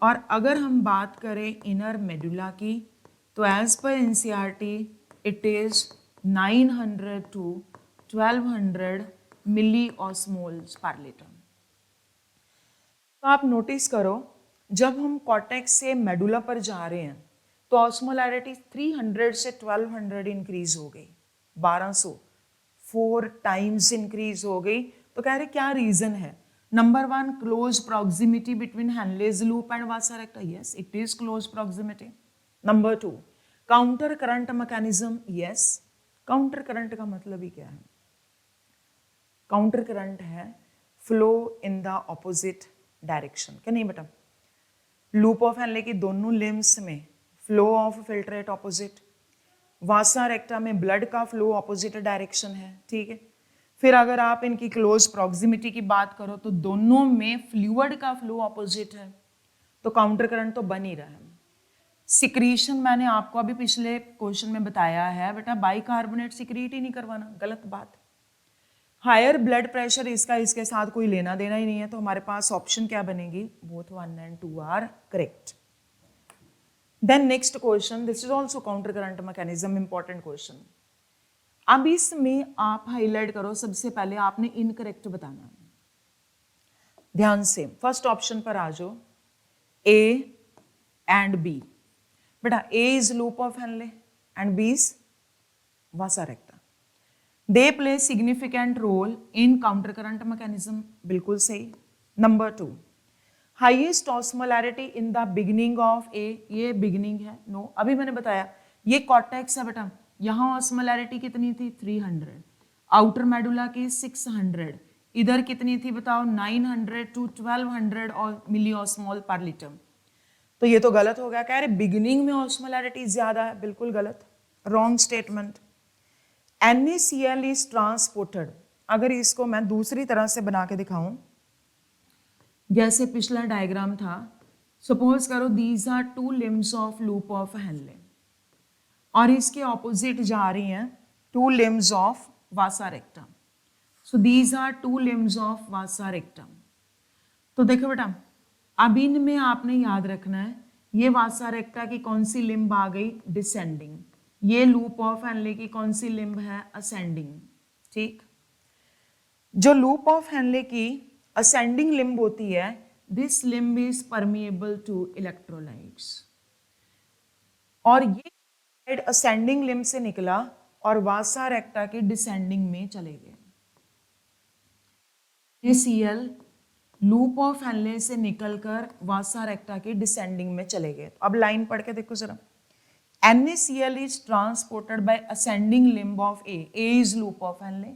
और अगर हम बात करें इनर मेडुला की, तो एज पर NCERT it is 900 to 1200 milli osmoles per litre. तो आप नोटिस करो, जब हम कॉर्टेक्स से मेडुला पर जा रहे हैं तो ऑस्मोलैरिटी 300 से 1200 इंक्रीज हो गई, 1200, 4 टाइम्स इंक्रीज हो गई। तो कह रहे क्या रीजन है? Number 1, close proximity between Henle's loop and Vasa रेक्टा, yes it is close proximity. Number 2, counter current mechanism, yes. Counter current का मतलब ही क्या है? काउंटर करंट है flow in the opposite direction, क्या नहीं बेटा? लूप ऑफ हैनले की दोनों लिम्स में फ्लो ऑफ फिल्ट्रेट ऑपोजिट, वासा रेक्टा में ब्लड का फ्लो ऑपोजिट डायरेक्शन है, ठीक है। फिर अगर आप इनकी क्लोज प्रॉक्सिमिटी की बात करो तो दोनों में फ्लूइड का फ्लो ऑपोजिट है, तो काउंटर करंट तो बन ही रहा है। सिक्रीशन मैंने आपको अभी पिछले क्वेश्चन में बताया है बेटा, बाइकार्बोनेट सिक्रीट ही नहीं करवाना, गलत बात। हायर ब्लड प्रेशर इसका इसके साथ कोई लेना देना ही नहीं है, तो हमारे पास ऑप्शन क्या बनेगी? Both 1 and 2 are correct. Then next question, this is also counter current mechanism, important question. अब इसमें आप हाईलाइट करो, सबसे पहले आपने इनकरेक्ट बताना है, ध्यान से। फर्स्ट ऑप्शन पर आ जाओ, ए एंड बी। बेटा A is loop of Henle and B is vasa recta. They play significant role in counter current mechanism, बिल्कुल सही। Number 2, highest osmolarity in the beginning of A, ये बिगिनिंग है, नो अभी मैंने बताया ये कॉर्टेक्स है बेटा, यहां ऑस्मोलैरिटी कितनी थी? 300, आउटर मेडुला की 600, इधर कितनी थी बताओ? 900 टू 1200 और मिली ऑस्मोल पर लीटर। तो ये तो गलत हो गया, कह रहे बिगिनिंग में ऑस्मोलैरिटी ज्यादा है, बिल्कुल गलत, wrong statement. NaCl is transported, अगर इसको मैं दूसरी तरह से बना के दिखाऊं, जैसे पिछला डायग्राम था, सपोज करो these are 2 limbs of loop of Henle और इसके ऑपोजिट जा रही हैं 2 limbs of vasa rectum, so these are 2 limbs of vasa rectum. तो देखो बेटा, अब इनमें आपने याद रखना है ये वासा रेक्टा की कौन सी लिम्ब आ गई? डिसेंडिंग। ये लूप ऑफ हैनले की कौन सी लिम्ब है? असेंडिंग, ठीक। जो लूप ऑफ हैनले की असेंडिंग लिम्ब होती है, this limb is permeable to electrolytes, और ये असेंडिंग लिम्ब से निकला और वासा रेक्टा के डिसेंडिंग में चले गए। NaCl लूप ऑफ हैनले से निकलकर वासा रेक्टा के डिसेंडिंग में चले गए। अब लाइन पढ़ के देखो जरा, NaCl is transported by ascending limb of A. A is loop of Henle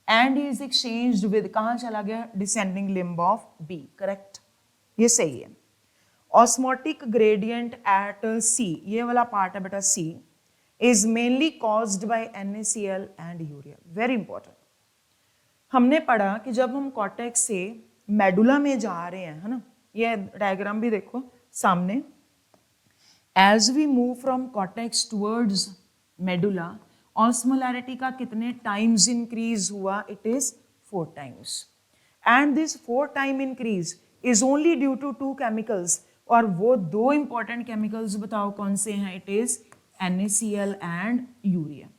and is exchanged with, कहाँ चला गया? Descending limb of B. Correct? ये सही है। Osmotic gradient at C, ये वाला पार्ट है बेटा C, is mainly caused by NaCl and urea. Very important. हमने पढ़ा कि जब हम कॉर्टेक्स से मेडुला में जा रहे हैं, है ना, ये डायग्राम भी देखो सामने, As we move from cortex towards medulla, osmolarity का कितने times increase हुआ? It is 4 times. And this 4 time increase is only due to 2 chemicals. और वो 2 important chemicals बताओ कौन से हैं? It is NaCl and urea.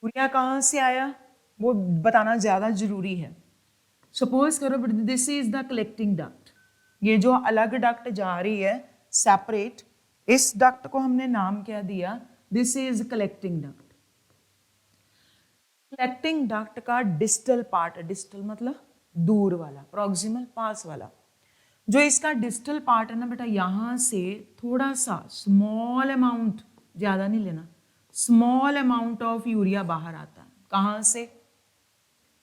Urea कहाँ से आया वो बताना ज़्यादा जरूरी है। सपोज करो this is the collecting duct, ये जो अलग डक्ट जा रही है सेपरेट, इस डक्ट को हमने नाम क्या दिया? This is collecting duct. Collecting duct का डिस्टल पार्ट, डिस्टल मतलब दूर वाला, प्रॉक्सिमल पास वाला, जो इसका डिस्टल पार्ट है ना बेटा, यहां से थोड़ा सा स्मॉल अमाउंट, ज्यादा नहीं लेना, स्मॉल अमाउंट ऑफ यूरिया बाहर आता है। कहां से?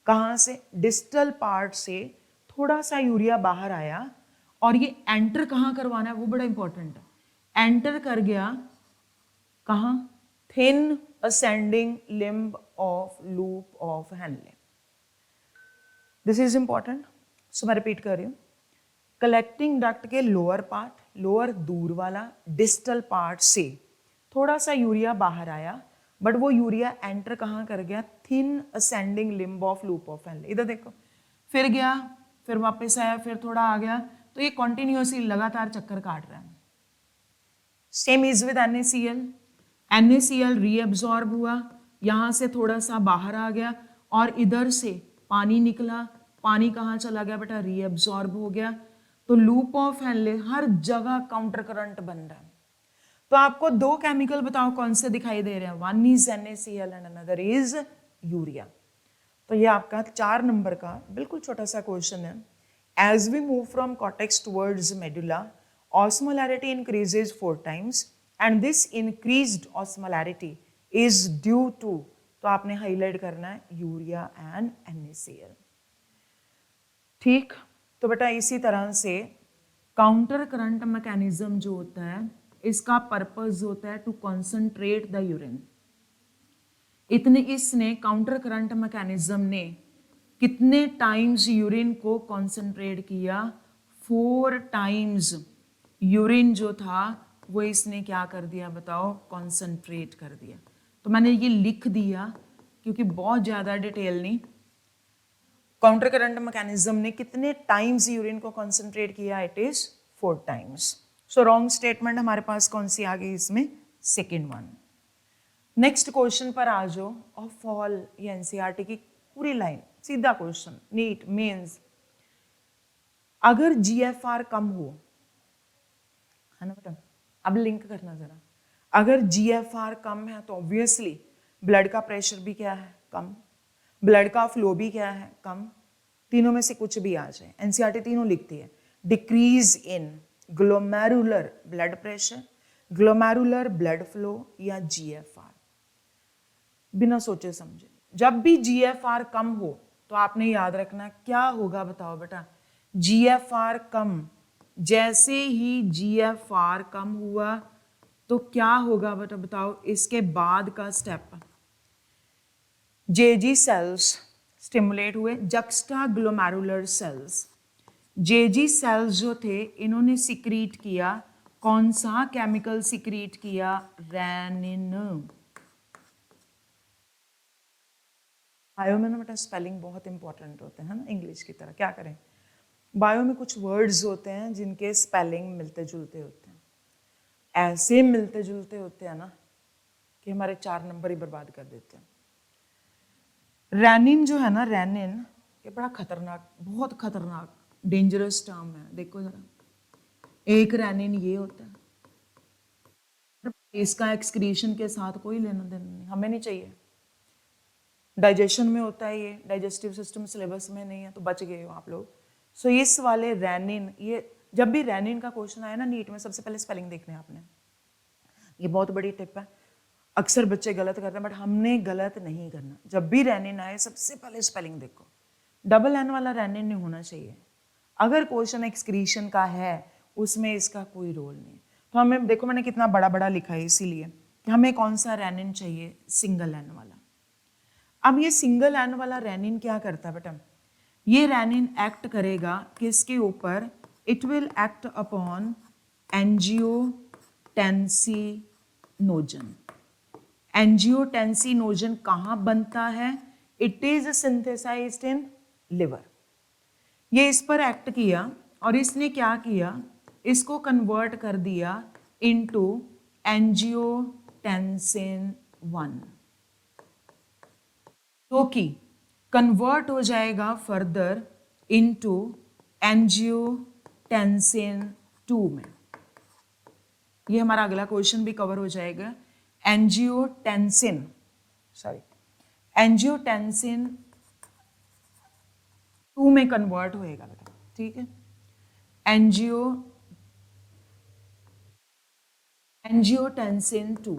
कहां से? डिस्टल पार्ट से थोड़ा सा यूरिया बाहर आया, और ये एंटर कहां करवाना है वो बड़ा इंपॉर्टेंट है। एंटर कर गया कहाँ? Thin ascending limb of loop of Henle. This is important. So मैं रिपीट कर रही हूँ. कलेक्टिंग डक्ट के लोअर पार्ट, लोअर दूर वाला डिस्टल पार्ट से थोड़ा सा यूरिया बाहर आया, बट वो यूरिया एंटर कहाँ कर गया? Thin ascending limb of loop of Henle. इधर देखो, फिर गया, फिर वापस आया, फिर थोड़ा आ गया. तो ये कॉन्टिन्यूसली लगातार चक्कर काट रहा है. Same is with NaCl. NaCl reabsorb हुआ, यहाँ से थोड़ा सा बाहर आ गया और इधर से पानी निकला. पानी कहाँ चला गया बेटा? रीअब्सॉर्ब हो गया. तो लूप ऑफ हैनले हर जगह काउंटर करंट बन रहा है. तो आपको दो केमिकल बताओ कौन से दिखाई दे रहे हैं. One is NaCl and another is urea. तो ये आपका 4 नंबर का बिल्कुल छोटा सा क्वेश्चन है. As we move from cortex towards medulla, osmolarity increases 4 times and this increased osmolarity is due to, तो आपने हाईलाइट करना है यूरिया एंड NaCl. ठीक. तो बेटा इसी तरह से काउंटर करंट मैकेनिज्म जो होता है, इसका पर्पस होता है टू कॉन्सेंट्रेट द यूरिन. इसने काउंटर करंट मैकेनिज्म ने कितने टाइम्स यूरिन को कॉन्सेंट्रेट किया? 4 टाइम्स यूरिन जो था वो इसने क्या कर दिया बताओ? कॉन्सेंट्रेट कर दिया. तो मैंने ये लिख दिया क्योंकि बहुत ज़्यादा डिटेल नहीं. काउंटर करंट मैकेनिज्म ने कितने टाइम्स यूरिन को कॉन्सेंट्रेट किया? It is 4 times. So wrong statement हमारे पास कौन सी आ गई इसमें? Second one. नेक्स्ट क्वेश्चन पर आ जाओ. ऑफ ऑल ये एनसीईआरटी की पूरी लाइन, सीधा क्वेश्चन, नीट मेंस. अगर GFR कम हो, है ना बेटा? अब लिंक करना जरा. अगर GFR कम है तो ऑब्वियसली ब्लड का प्रेशर भी क्या है? कम. ब्लड का फ्लो भी क्या है? कम. तीनों में से कुछ भी आ जाए. एनसीईआरटी तीनों लिखती है. Decrease in glomerular blood pressure, glomerular blood flow या GFR. बिना सोचे समझे जब भी GFR कम हो तो आपने याद रखना क्या होगा बताओ बेटा? GFR कम. जैसे ही GFR कम हुआ तो क्या होगा बेटा बताओ? इसके बाद का स्टेप, JG सेल्स स्टिमुलेट हुए, juxta glomerular cells. JG cells जो थे इन्होंने सिक्रीट किया. कौन सा केमिकल सिक्रीट किया? रेनिन. बायो में ना बेटा स्पेलिंग बहुत इंपॉर्टेंट होते हैं ना, इंग्लिश की तरह. क्या करें, बायो में कुछ वर्ड्स होते हैं जिनके स्पेलिंग मिलते जुलते होते हैं. ऐसे मिलते जुलते होते हैं ना कि हमारे 4 नंबर ही बर्बाद कर देते हैं. रेनिन जो है ना, रेनिन ये बड़ा खतरनाक, बहुत खतरनाक डेंजरस टर्म है. देखो जरा, एक रेनिन ये होता है, इसका एक्सक्रीशन के साथ कोई लेना देना नहीं, हमें नहीं चाहिए. डाइजेशन में होता है ये, डाइजेस्टिव सिस्टम सिलेबस में नहीं है, तो बच गए हो आप लोग. सो इस वाले रेनिन, ये जब भी रेनिन का क्वेश्चन आया ना नीट में, सबसे पहले स्पेलिंग देखने आपने. ये बहुत बड़ी टिप है. अक्सर बच्चे गलत करते हैं बट हमने गलत नहीं करना. जब भी रेनिन आए सबसे पहले स्पेलिंग देखो. डबल एन वाला रेनिन नहीं होना चाहिए. अगर क्वेश्चन एक्सक्रीशन का है उसमें इसका कोई रोल नहीं. तो हमें देखो मैंने कितना बड़ा बड़ा लिखा है इसीलिए कि हमें कौन सा रेनिन चाहिए? सिंगल एन वाला. अब ये सिंगल एन वाला रेनिन क्या करता है बेटा? ये रेनिन एक्ट करेगा किसके ऊपर? It will act upon angiotensinogen. Angiotensinogen कहाँ बनता है? It is synthesised in liver. ये इस पर एक्ट किया और इसने क्या किया? इसको कन्वर्ट कर दिया इनटू एंजियोटेंसिन 1, तो कि कन्वर्ट हो जाएगा फर्दर इनटू एंजियोटेंसिन 2 में. ये हमारा अगला क्वेश्चन भी कवर हो जाएगा. एंजियोटेंसिन 2 में कन्वर्ट होएगा बेटा. ठीक है, एंजियोटेंसिन 2.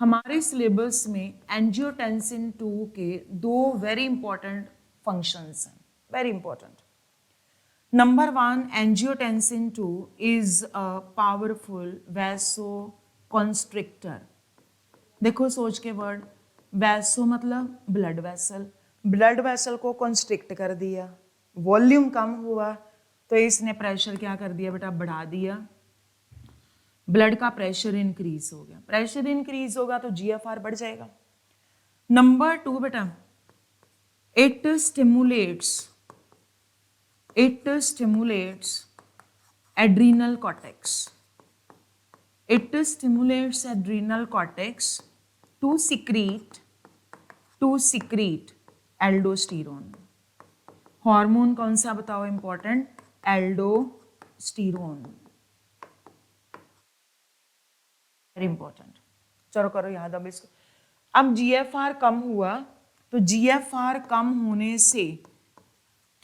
हमारे सिलेबस में एंजियोटेंसिन 2 के 2 वेरी इंपॉर्टेंट फंक्शंस हैं, very important. Number 1, angiotensin 2 is a powerful constrictor. देखो सोच के वर्ड, वैसो मतलब ब्लड वेसल, ब्लड वेसल को कॉन्स्ट्रिक्ट कर दिया, वॉल्यूम कम हुआ तो इसने प्रेशर क्या कर दिया बेटा, बढ़ा दिया, ब्लड का प्रेशर इंक्रीज हो गया, प्रेशर इंक्रीज होगा तो जीएफआर बढ़ जाएगा। नंबर 2 बेटा, it stimulates adrenal cortex. It stimulates adrenal cortex to secrete aldosterone. Hormone कौन सा बताओ इंपॉर्टेंट, एल्डोस्टेरोन, वेरी इंपॉर्टेंट। चलो करो याद अब इसको। अब जीएफआर कम हुआ तो जीएफआर कम होने से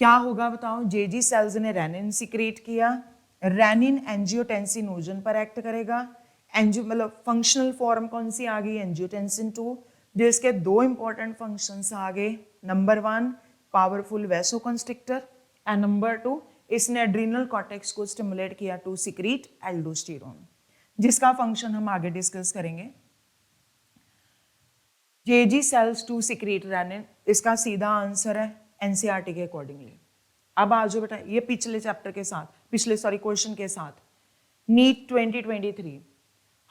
क्या होगा बताओ, जेजी सेल्स ने रेनिन सिक्रेट किया, रेनिन एंजियोटेंसिनोजन पर एक्ट करेगा, एंजियो मतलब फंक्शनल फॉर्म कौन सी आ गई, एंजियोटेंसिन 2, जो इसके दो इंपॉर्टेंट फंक्शंस आ गए, number 1 powerful vasoconstrictor and number 2 इसने एड्रीनल कॉर्टेक्स को स्टिमुलेट किया टू सिक्रीट एल्डोस्टेरोन, जिसका फंक्शन हम आगे डिस्कस करेंगे। JG cells to secrete renin, इसका सीधा आंसर है एनसीईआरटी के अकॉर्डिंगली। अब आ जाओ बेटा ये पिछले चैप्टर के साथ, क्वेश्चन के साथ, NEET 2023,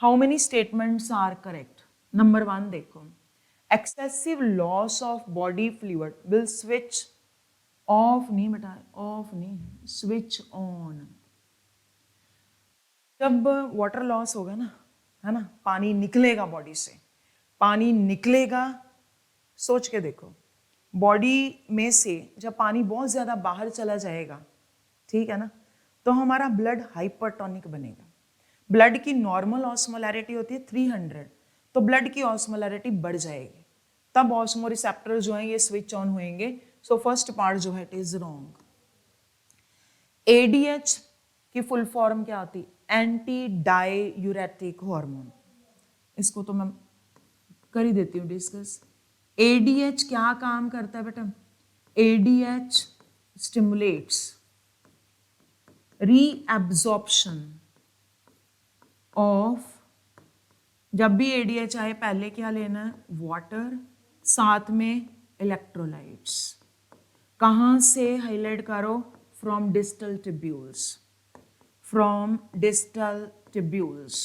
how many statements are correct. Number 1 देखो, excessive loss of body fluid will switch off, नहीं बेटा ऑफ नहीं, स्विच ऑन। जब वाटर लॉस होगा ना, है ना, पानी निकलेगा बॉडी से, पानी निकलेगा, सोच के देखो, बॉडी में से जब पानी बहुत ज़्यादा बाहर चला जाएगा, ठीक है ना, तो हमारा ब्लड हाइपरटोनिक बनेगा। ब्लड की नॉर्मल ऑस्मोलैरिटी होती है 300, तो ब्लड की ऑस्मोलैरिटी बढ़ जाएगी, तब ऑस्मो रिसेप्टर जो है ये स्विच ऑन होंगे। सो फर्स्ट पार्ट जो है इट इज रॉन्ग। एडीएच की फुल फॉर्म क्या होती, एंटी डाययूरेटिक हार्मोन, इसको तो मैं कर ही देती हूँ डिस्कस। एडीएच क्या काम करता है बेटा, एडीएच स्टिमुलेट्स रीएब्जॉर्प्शन ऑफ, जब भी एडीएच आए पहले क्या लेना है, वाटर, साथ में इलेक्ट्रोलाइट्स। कहां से हाईलाइट करो, from distal tubules, from distal tubules.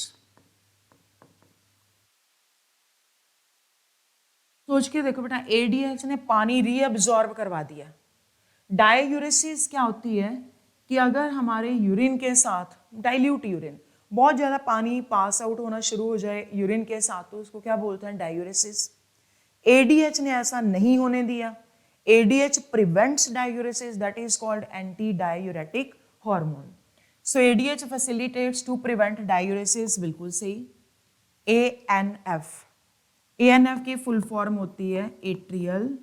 सोच के देखो बेटा, एडीएच ने पानी रीअब्जॉर्ब करवा दिया। डाययूरेसिस क्या होती है कि अगर हमारे यूरिन के साथ डाइल्यूट यूरिन, बहुत ज़्यादा पानी पास आउट होना शुरू हो जाए यूरिन के साथ, तो उसको क्या बोलते हैं, डाययूरेसिस। एडीएच ने ऐसा नहीं होने दिया, ADH prevents diuresis, that is called anti diuretic hormone. So ADH facilitates to prevent diuresis, बिल्कुल सही। एएनएफ, एएनएफ की फुल फॉर्म होती है atrial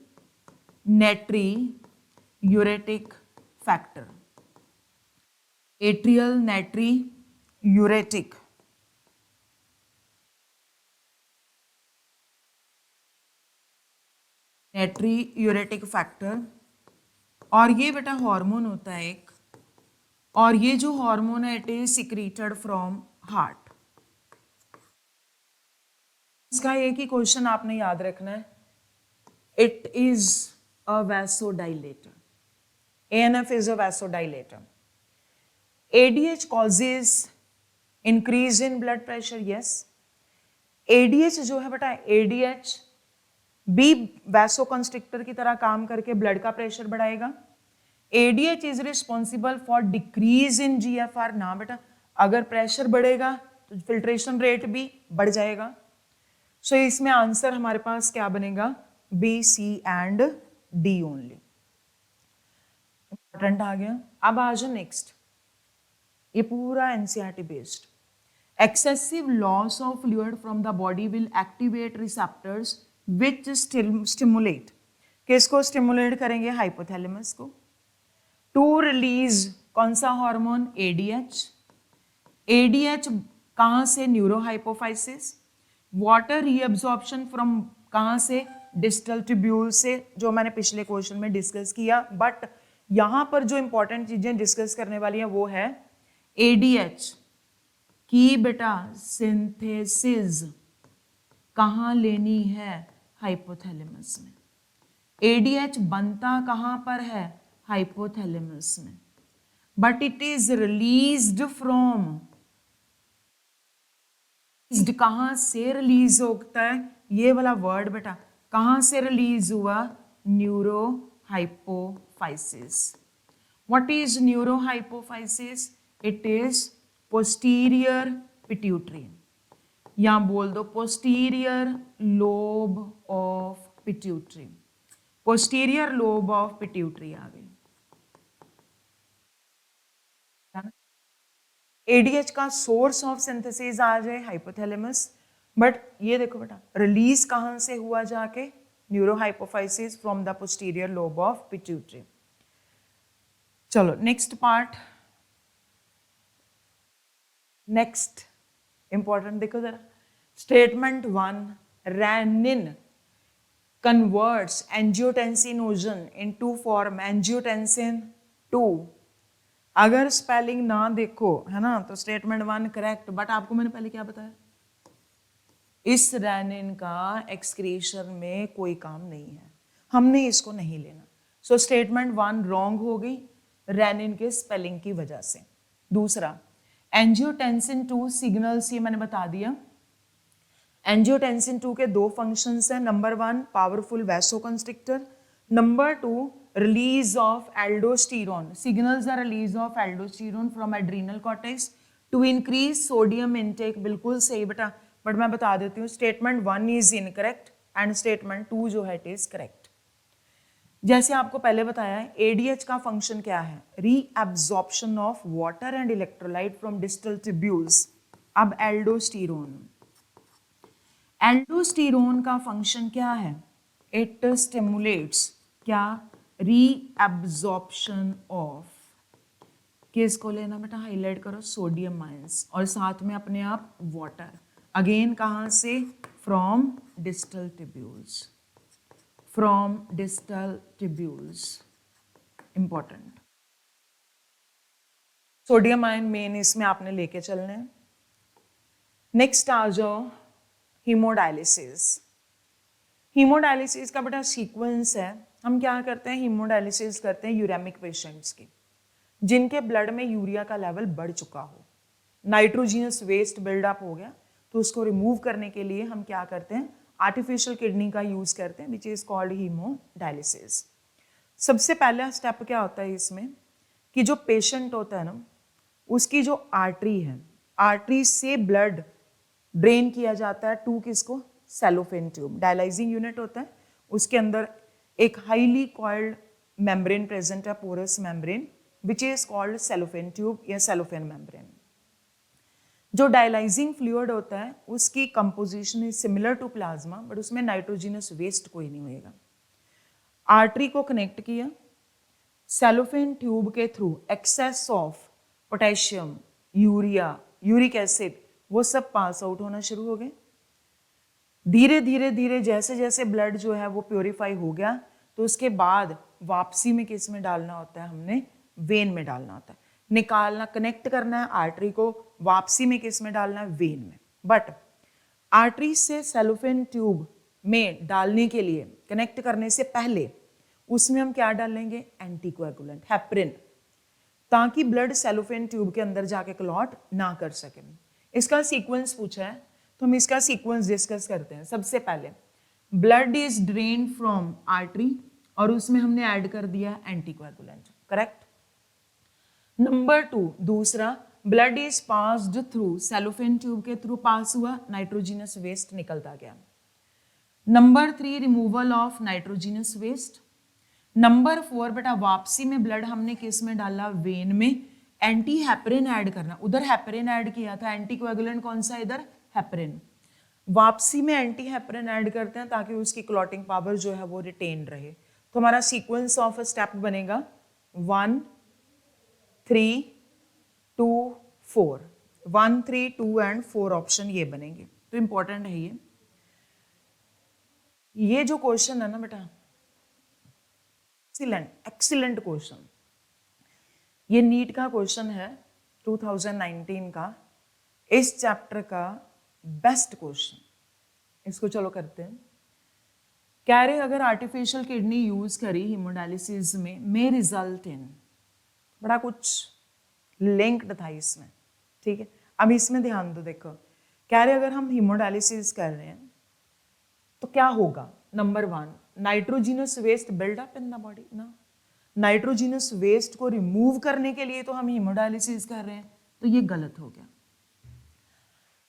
natriuretic factor, atrial natriuretic factor. और ये बेटा हार्मोन होता है एक, और ये जो हार्मोन है it is secreted from heart. इसका एक ही क्वेश्चन आपने याद रखना है, it is a vasodilator, ANF is a vasodilator. ADH causes increase in blood pressure, yes। ADH जो है बेटा, ADH भी वैसोकंस्ट्रिक्टर की तरह काम करके ब्लड का प्रेशर बढ़ाएगा। ADH is responsible for decrease in GFR, ना बेटा, अगर प्रेशर बढ़ेगा तो फिल्ट्रेशन रेट भी बढ़ जाएगा। सो इसमें आंसर हमारे पास क्या बनेगा, B, C and D only. Important आ गया। अब आ जाओ नेक्स्ट, ये पूरा NCERT based. Excessive loss of fluid from the body will activate receptors which stimulate, किसको स्टिमुलेट करेंगे, हाइपोथैलेमस को, टू रिलीज कौन सा हार्मोन, एडीएच। एडीएच कहां से, न्यूरोहाइपोफाइसिस। वाटर रीअब्जॉर्प्शन फ्रॉम कहां से, डिस्टल ट्यूब्यूल से, जो मैंने पिछले क्वेश्चन में डिस्कस किया। बट यहां पर जो इंपॉर्टेंट चीजें डिस्कस करने वाली है वो है एडीएच कि बेटा सिंथेसिस कहाँ लेनी है, हाइपोथैलेमस में। एडीएच बनता कहाँ पर है, हाइपोथैलेमस में, but it is released from, कहां से रिलीज होता है, ये वाला वर्ड बेटा कहां से रिलीज हुआ, neurohypophysis. What is neurohypophysis, it is posterior pituitary, या बोल दो posterior lobe of pituitary, posterior lobe of pituitary आ गई। एडीएच का सोर्स ऑफ सिंथेसिस आ जाए हाइपोथैलेमस, बट ये देखो बेटा रिलीज कहां से हुआ जाके, neuro hypophysis from the posterior lobe of pituitary. चलो नेक्स्ट पार्ट, नेक्स्ट इंपॉर्टेंट देखो जरा, statement 1, renin converts angiotensinogen into form angiotensin 2। अगर स्पेलिंग ना देखो है ना तो स्टेटमेंट 1 करेक्ट, बट आपको मैंने पहले क्या बताया, इस रेनिन का एक्सक्रीशन में कोई काम नहीं है, हमने इसको नहीं लेना। सो स्टेटमेंट 1 रॉन्ग हो गई रेनिन के स्पेलिंग की वजह से। दूसरा, एंजियोटेंसिन 2 सिग्नल्स, ये मैंने बता दिया। एंजियोटेंसिन 2 के दो फंक्शंस हैं, number 1 powerful vasoconstrictor, number 2 release of aldosterone, signals the release of aldosterone from adrenal cortex to increase sodium intake। बिल्कुल सही बेटा, बट मैं बता देती हूँ statement 1 is incorrect and statement 2 जो है इट इज करेक्ट। जैसे आपको पहले बताया है एडीएच का फंक्शन क्या है, reabsorption of water and electrolyte from distal tubules. अब एल्डोस्टीरोन का फंक्शन क्या है, इट स्टिमुलेट्स क्या, रीअब्जॉर्प्शन ऑफ, किसको लेना बेटा, हाईलाइट करो, सोडियम आयंस, और साथ में अपने आप वाटर, अगेन कहां से, from distal tubules, from distal tubules, important. Sodium ion main इसमें आपने लेके चलने हैं। नेक्स्ट आ जाओ हीमोडायलिसिस। हीमोडायलिसिस का बेटा सीक्वेंस है, हम क्या करते हैं, हीमोडायलिसिस करते हैं यूरेमिक पेशेंट्स की, जिनके ब्लड में यूरिया का लेवल बढ़ चुका हो, नाइट्रोजिनस वेस्ट बिल्डअप हो गया, तो उसको रिमूव करने के लिए हम क्या करते हैं, आर्टिफिशियल किडनी का यूज करते हैं, विच इज कॉल्ड हीमोडायलिसिस। सबसे पहला स्टेप क्या होता है इसमें, कि जो पेशेंट होता है ना, उसकी जो आर्टरी है, आर्टरी से ब्लड ड्रेन किया जाता है टू किसको, सेलोफेन ट्यूब, डायलाइजिंग यूनिट होता है, उसके अंदर एक हाईली कॉइल्ड मेम्ब्रेन प्रेजेंट है, porous membrane, which is called cellophane tube या सेलोफेन मेम्ब्रेन। जो डायलाइजिंग फ्लूइड होता है उसकी composition is similar to plasma, but उसमें नाइट्रोजिनस वेस्ट कोई नहीं होएगा। आर्टरी को कनेक्ट किया, सेलोफेन ट्यूब के through excess of potassium, urea, uric acid, वो सब पास आउट होना शुरू हो गए। धीरे धीरे धीरे जैसे जैसे ब्लड जो है वो प्योरीफाई हो गया, तो उसके बाद वापसी में किस में डालना होता है, हमने वेन में डालना होता है, निकालना, कनेक्ट करना है आर्टरी को, वापसी में किस में डालना है, वेन में। बट आर्टरी से सेलोफेन ट्यूब में डालने के लिए, कनेक्ट करने से पहले उसमें हम क्या डालेंगे, एंटीकोएगुलेंट, हेपरिन, ताकि ब्लड सेलोफेन ट्यूब के अंदर जाके क्लॉट ना कर सके। इसका सीक्वेंस पूछा है तो हम इसका सीक्वेंस डिस्कस करते हैं। सबसे पहले blood is drain from artery और उसमें हमने ऐड कर दिया एंटीकोएगुलेंट, करेक्ट। नंबर 2, दूसरा, blood is passed through, cellophane tube के थ्रू पास हुआ, नाइट्रोजिनस वेस्ट निकलता गया। Number 3, removal of nitrogenous waste. Number 4 बेटा वापसी में ब्लड हमने किस में डाला, वेन में, एंटी हेपरिन ऐड करना, उधर हेपरिन ऐड किया था, एंटीकोएगुलेंट कौन सा, इधर हेपरिन। वापसी में एंटी हेपरिन ऐड करते हैं ताकि उसकी क्लॉटिंग पावर जो है वो रिटेन रहे। तो हमारा सीक्वेंस ऑफ स्टेप बनेगा 1 3 2 4, 1 3 2 एंड 4 ऑप्शन ये बनेंगे। तो इंपॉर्टेंट है ये जो क्वेश्चन है ना बेटा, एक्सीलेंट क्वेश्चन, ये नीट का क्वेश्चन है 2019 का। इस चैप्टर का बेस्ट क्वेश्चन, इसको चलो करते हैं। कह रहे अगर आर्टिफिशियल किडनी यूज करी हीमोडायलिसिस में मे रिजल्ट इन, बड़ा कुछ लिंक्ड था इसमें, ठीक है। अब इसमें ध्यान दो, देखो कह रहे अगर हम हीमोडायलिसिस कर रहे हैं तो क्या होगा। Number 1, nitrogenous waste buildup in the body ना, नाइट्रोजिनस वेस्ट को रिमूव करने के लिए तो हम हीमोडायलिसिस कर रहे हैं, तो ये गलत हो गया।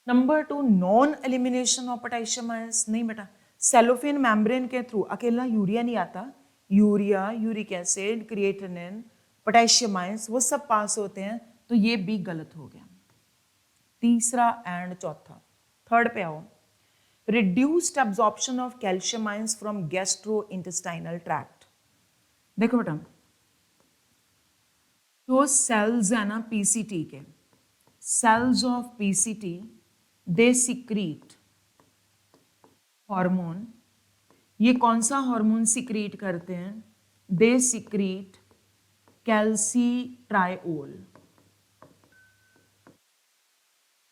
Number 2, non elimination of potassium ions, नहीं बेटा, सेलोफेन मेम्ब्रेन के थ्रू अकेला यूरिया नहीं आता, urea, uric acid, creatinine, potassium ions वो सब पास होते हैं, तो ये भी गलत हो गया। तीसरा एंड चौथा, थर्ड पे आओ, reduced absorption of calcium ions from gastrointestinal tract. देखो बेटा, जो सेल्स है ना पीसीटी के, cells of PCT they secrete hormone. ये कौन सा हार्मोन सिक्रीट करते हैं? They secrete calcitriol.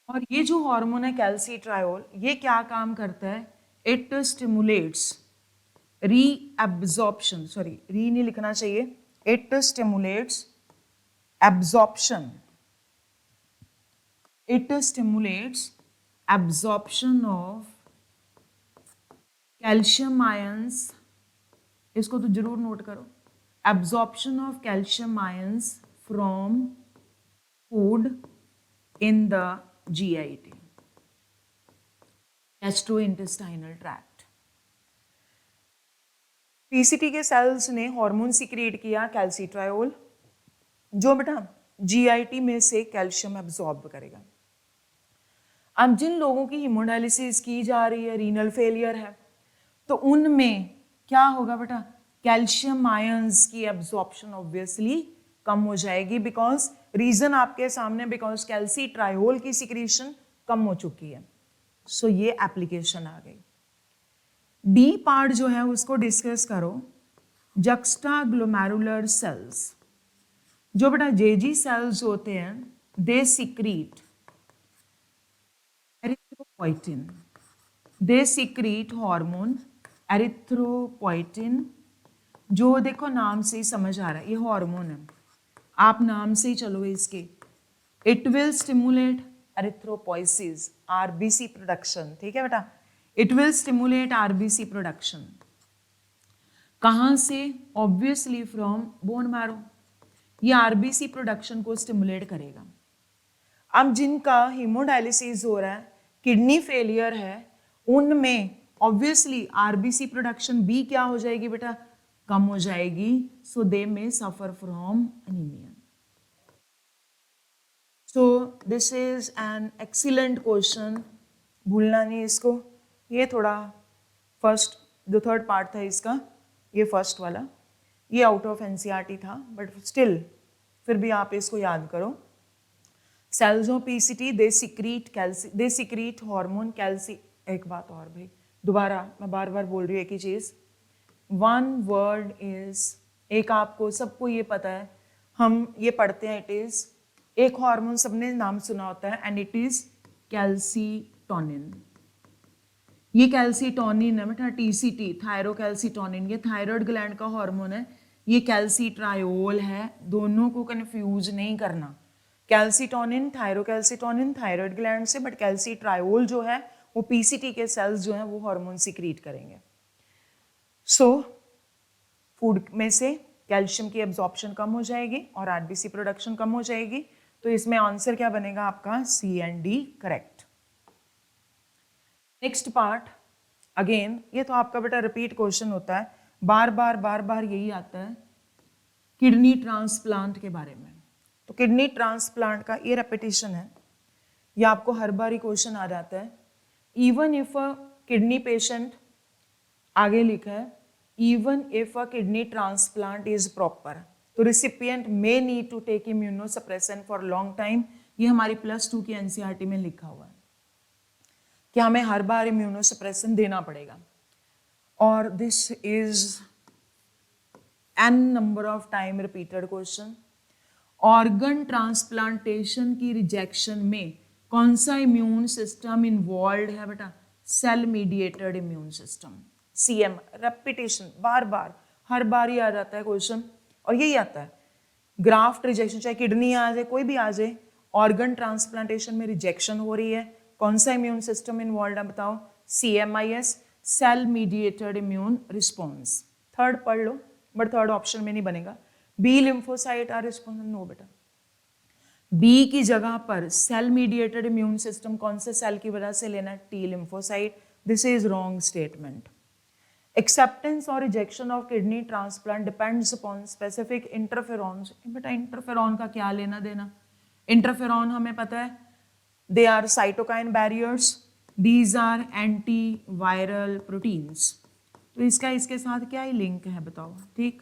और ये जो हार्मोन है कैल्सीट्रायोल, ये क्या काम करता है? इट स्टिमुलेट्स रीअब्जॉर्प्शन, सॉरी री नहीं लिखना चाहिए, it stimulates absorption, it stimulates absorption of calcium ions, इसको तो जरूर नोट करो, absorption of calcium ions from food in the GIT, gastrointestinal tract। PCT के सेल्स ने हार्मोन सिक्रिएट किया कैल्सीट्रायोल, जो बेटा जीआईटी में से कैल्शियम एब्जॉर्ब करेगा। अब जिन लोगों की हीमोडायलिसिस की जा रही है, रीनल फेलियर है, तो उनमें क्या होगा बेटा? कैल्शियम आयंस की एब्जॉर्प्शन ऑब्वियसली कम हो जाएगी, बिकॉज रीजन आपके सामने, बिकॉज कैल्सीट्रायोल की सिक्रीशन कम हो चुकी है। सो ये एप्लीकेशन आ गई। डी पार्ट जो है उसको डिस्कस करो, जक्स्टा ग्लोमेरुलर सेल्स। जो बेटा जेजी सेल्स होते हैं, they secrete erythropoietin, they secrete hormone erythropoietin, जो देखो नाम से ही समझ आ रहा है ये हार्मोन है, आप नाम से ही चलो इसके। It will stimulate erythropoiesis, RBC production, ठीक है बेटा, it will stimulate RBC production. कहां से? ऑब्वियसली फ्रॉम बोन मैरो, ये आरबीसी प्रोडक्शन को स्टिमुलेट करेगा। अब जिनका हीमोडायलिसिस हो रहा है, किडनी फेलियर है, उनमें ऑब्वियसली आरबीसी प्रोडक्शन भी क्या हो जाएगी बेटा? कम हो जाएगी। सो दे में suffer from anaemia. So this is an excellent question, भूलना नहीं इसको। ये थोड़ा फर्स्ट, जो थर्ड पार्ट था इसका, ये फर्स्ट वाला, ये आउट ऑफ एनसीईआरटी था, बट स्टिल फिर भी आप इसको याद करो। Cells of PCT they secrete hormone कैल्सी। एक बात और भाई, दोबारा मैं बार बार बोल रही हूँ एक ही चीज, वन वर्ड इज, एक आपको सबको ये पता है, हम ये पढ़ते हैं, इट इज एक हार्मोन सबने नाम सुना होता है, एंड इट इज कैल्सीटोनिन। ये कैल्सीटोनिन है बेटा, टीसीटी थायरोकैल्सीटोनिन, ये थायराइड ग्लैंड का हार्मोन है, ये कैल्सीट्रायोल है, दोनों को कंफ्यूज नहीं करना। कैल्सीटोनिन थायरोकैल्सीटोनिन थायराइड ग्लैंड से, बट कैल्सीट्रायोल जो है वो पीसीटी के सेल्स जो है वो हार्मोन सिक्रीट करेंगे। सो फूड में से कैल्शियम की एब्जॉर्प्शन कम हो जाएगी और आरबीसी प्रोडक्शन कम हो जाएगी, तो इसमें आंसर क्या बनेगा आपका? C and D correct. Next part, again ये तो आपका बेटा रिपीट क्वेश्चन होता है, बार बार यही आता है, किडनी ट्रांसप्लांट के बारे में। तो किडनी ट्रांसप्लांट का ये रेपिटेशन है, ये आपको हर बार ही क्वेश्चन आ जाता है। Even if a kidney patient, आगे लिखा है, even if a kidney transplant is proper, तो recipient may need to take immunosuppression for long time. ये हमारी +2 की एनसीईआरटी में लिखा हुआ है कि हमें हर बार इम्यूनोसप्रेशन देना पड़ेगा। और this is an number of time repeated question. Organ transplantation की रिजेक्शन में कौन सा इम्यून सिस्टम इन्वॉल्व है बेटा? Cell mediated immune system, CM। Repetition, बार बार, हर बार ही आ जाता है क्वेश्चन, और यही आता है। ग्राफ्ट रिजेक्शन, चाहे किडनी आ जाए, कोई भी आ जाए, ऑर्गन ट्रांसप्लांटेशन में रिजेक्शन हो रही है, कौन सा इम्यून सिस्टम इन्वॉल्व है बताओ? CMIS, cell mediated immune response. Third पढ़ लो, बट थर्ड ऑप्शन में नहीं बनेगा। B lymphocyte are response, no बेटा। बी की जगह पर सेल मीडिएटेड इम्यून सिस्टम कौन से सेल की वजह से लेना है? T lymphocyte. This is wrong statement. Acceptance और rejection of kidney transplant depends upon specific interferons. बेटा इंटरफेरॉन का क्या लेना देना? इंटरफेरॉन हमें पता है, they are cytokine barriers, these are antiviral proteins. तो इसका इसके साथ क्या ही लिंक है बताओ? ठीक,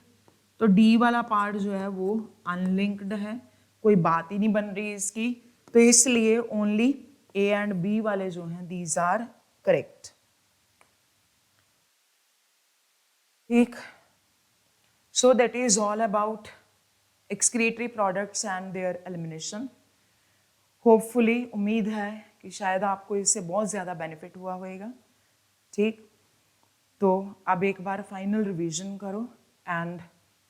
तो डी वाला पार्ट जो है वो अनलिंक्ड है, कोई बात ही नहीं बन रही इसकी, तो इसलिए ओनली ए एंड बी वाले जो हैं दीज आर करेक्ट। ठीक, so that is all about excretory products and their elimination. Hopefully, उम्मीद है कि शायद आपको इससे बहुत ज़्यादा बेनिफिट हुआ होगा। ठीक, तो अब एक बार फाइनल रिवीजन करो and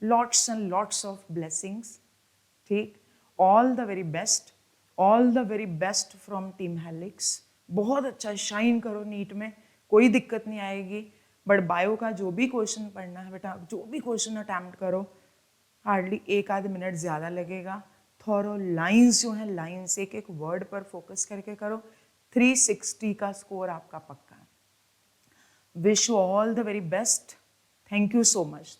lots and lots of blessings. ठीक, all the very best, all the very best from team Helix. बहुत अच्छा शाइन करो नीट में, कोई दिक्कत नहीं आएगी। बट बायो का जो भी क्वेश्चन पढ़ना है बेटा, जो भी क्वेश्चन अटैम्प्ट करो, हार्डली एक आध मिनट ज़्यादा लगेगा। थोरो लाइंस जो हैं, लाइंस एक एक वर्ड पर फोकस करके करो। 360 का स्कोर आपका पक्का है। Wish you all the very best. Thank you so much.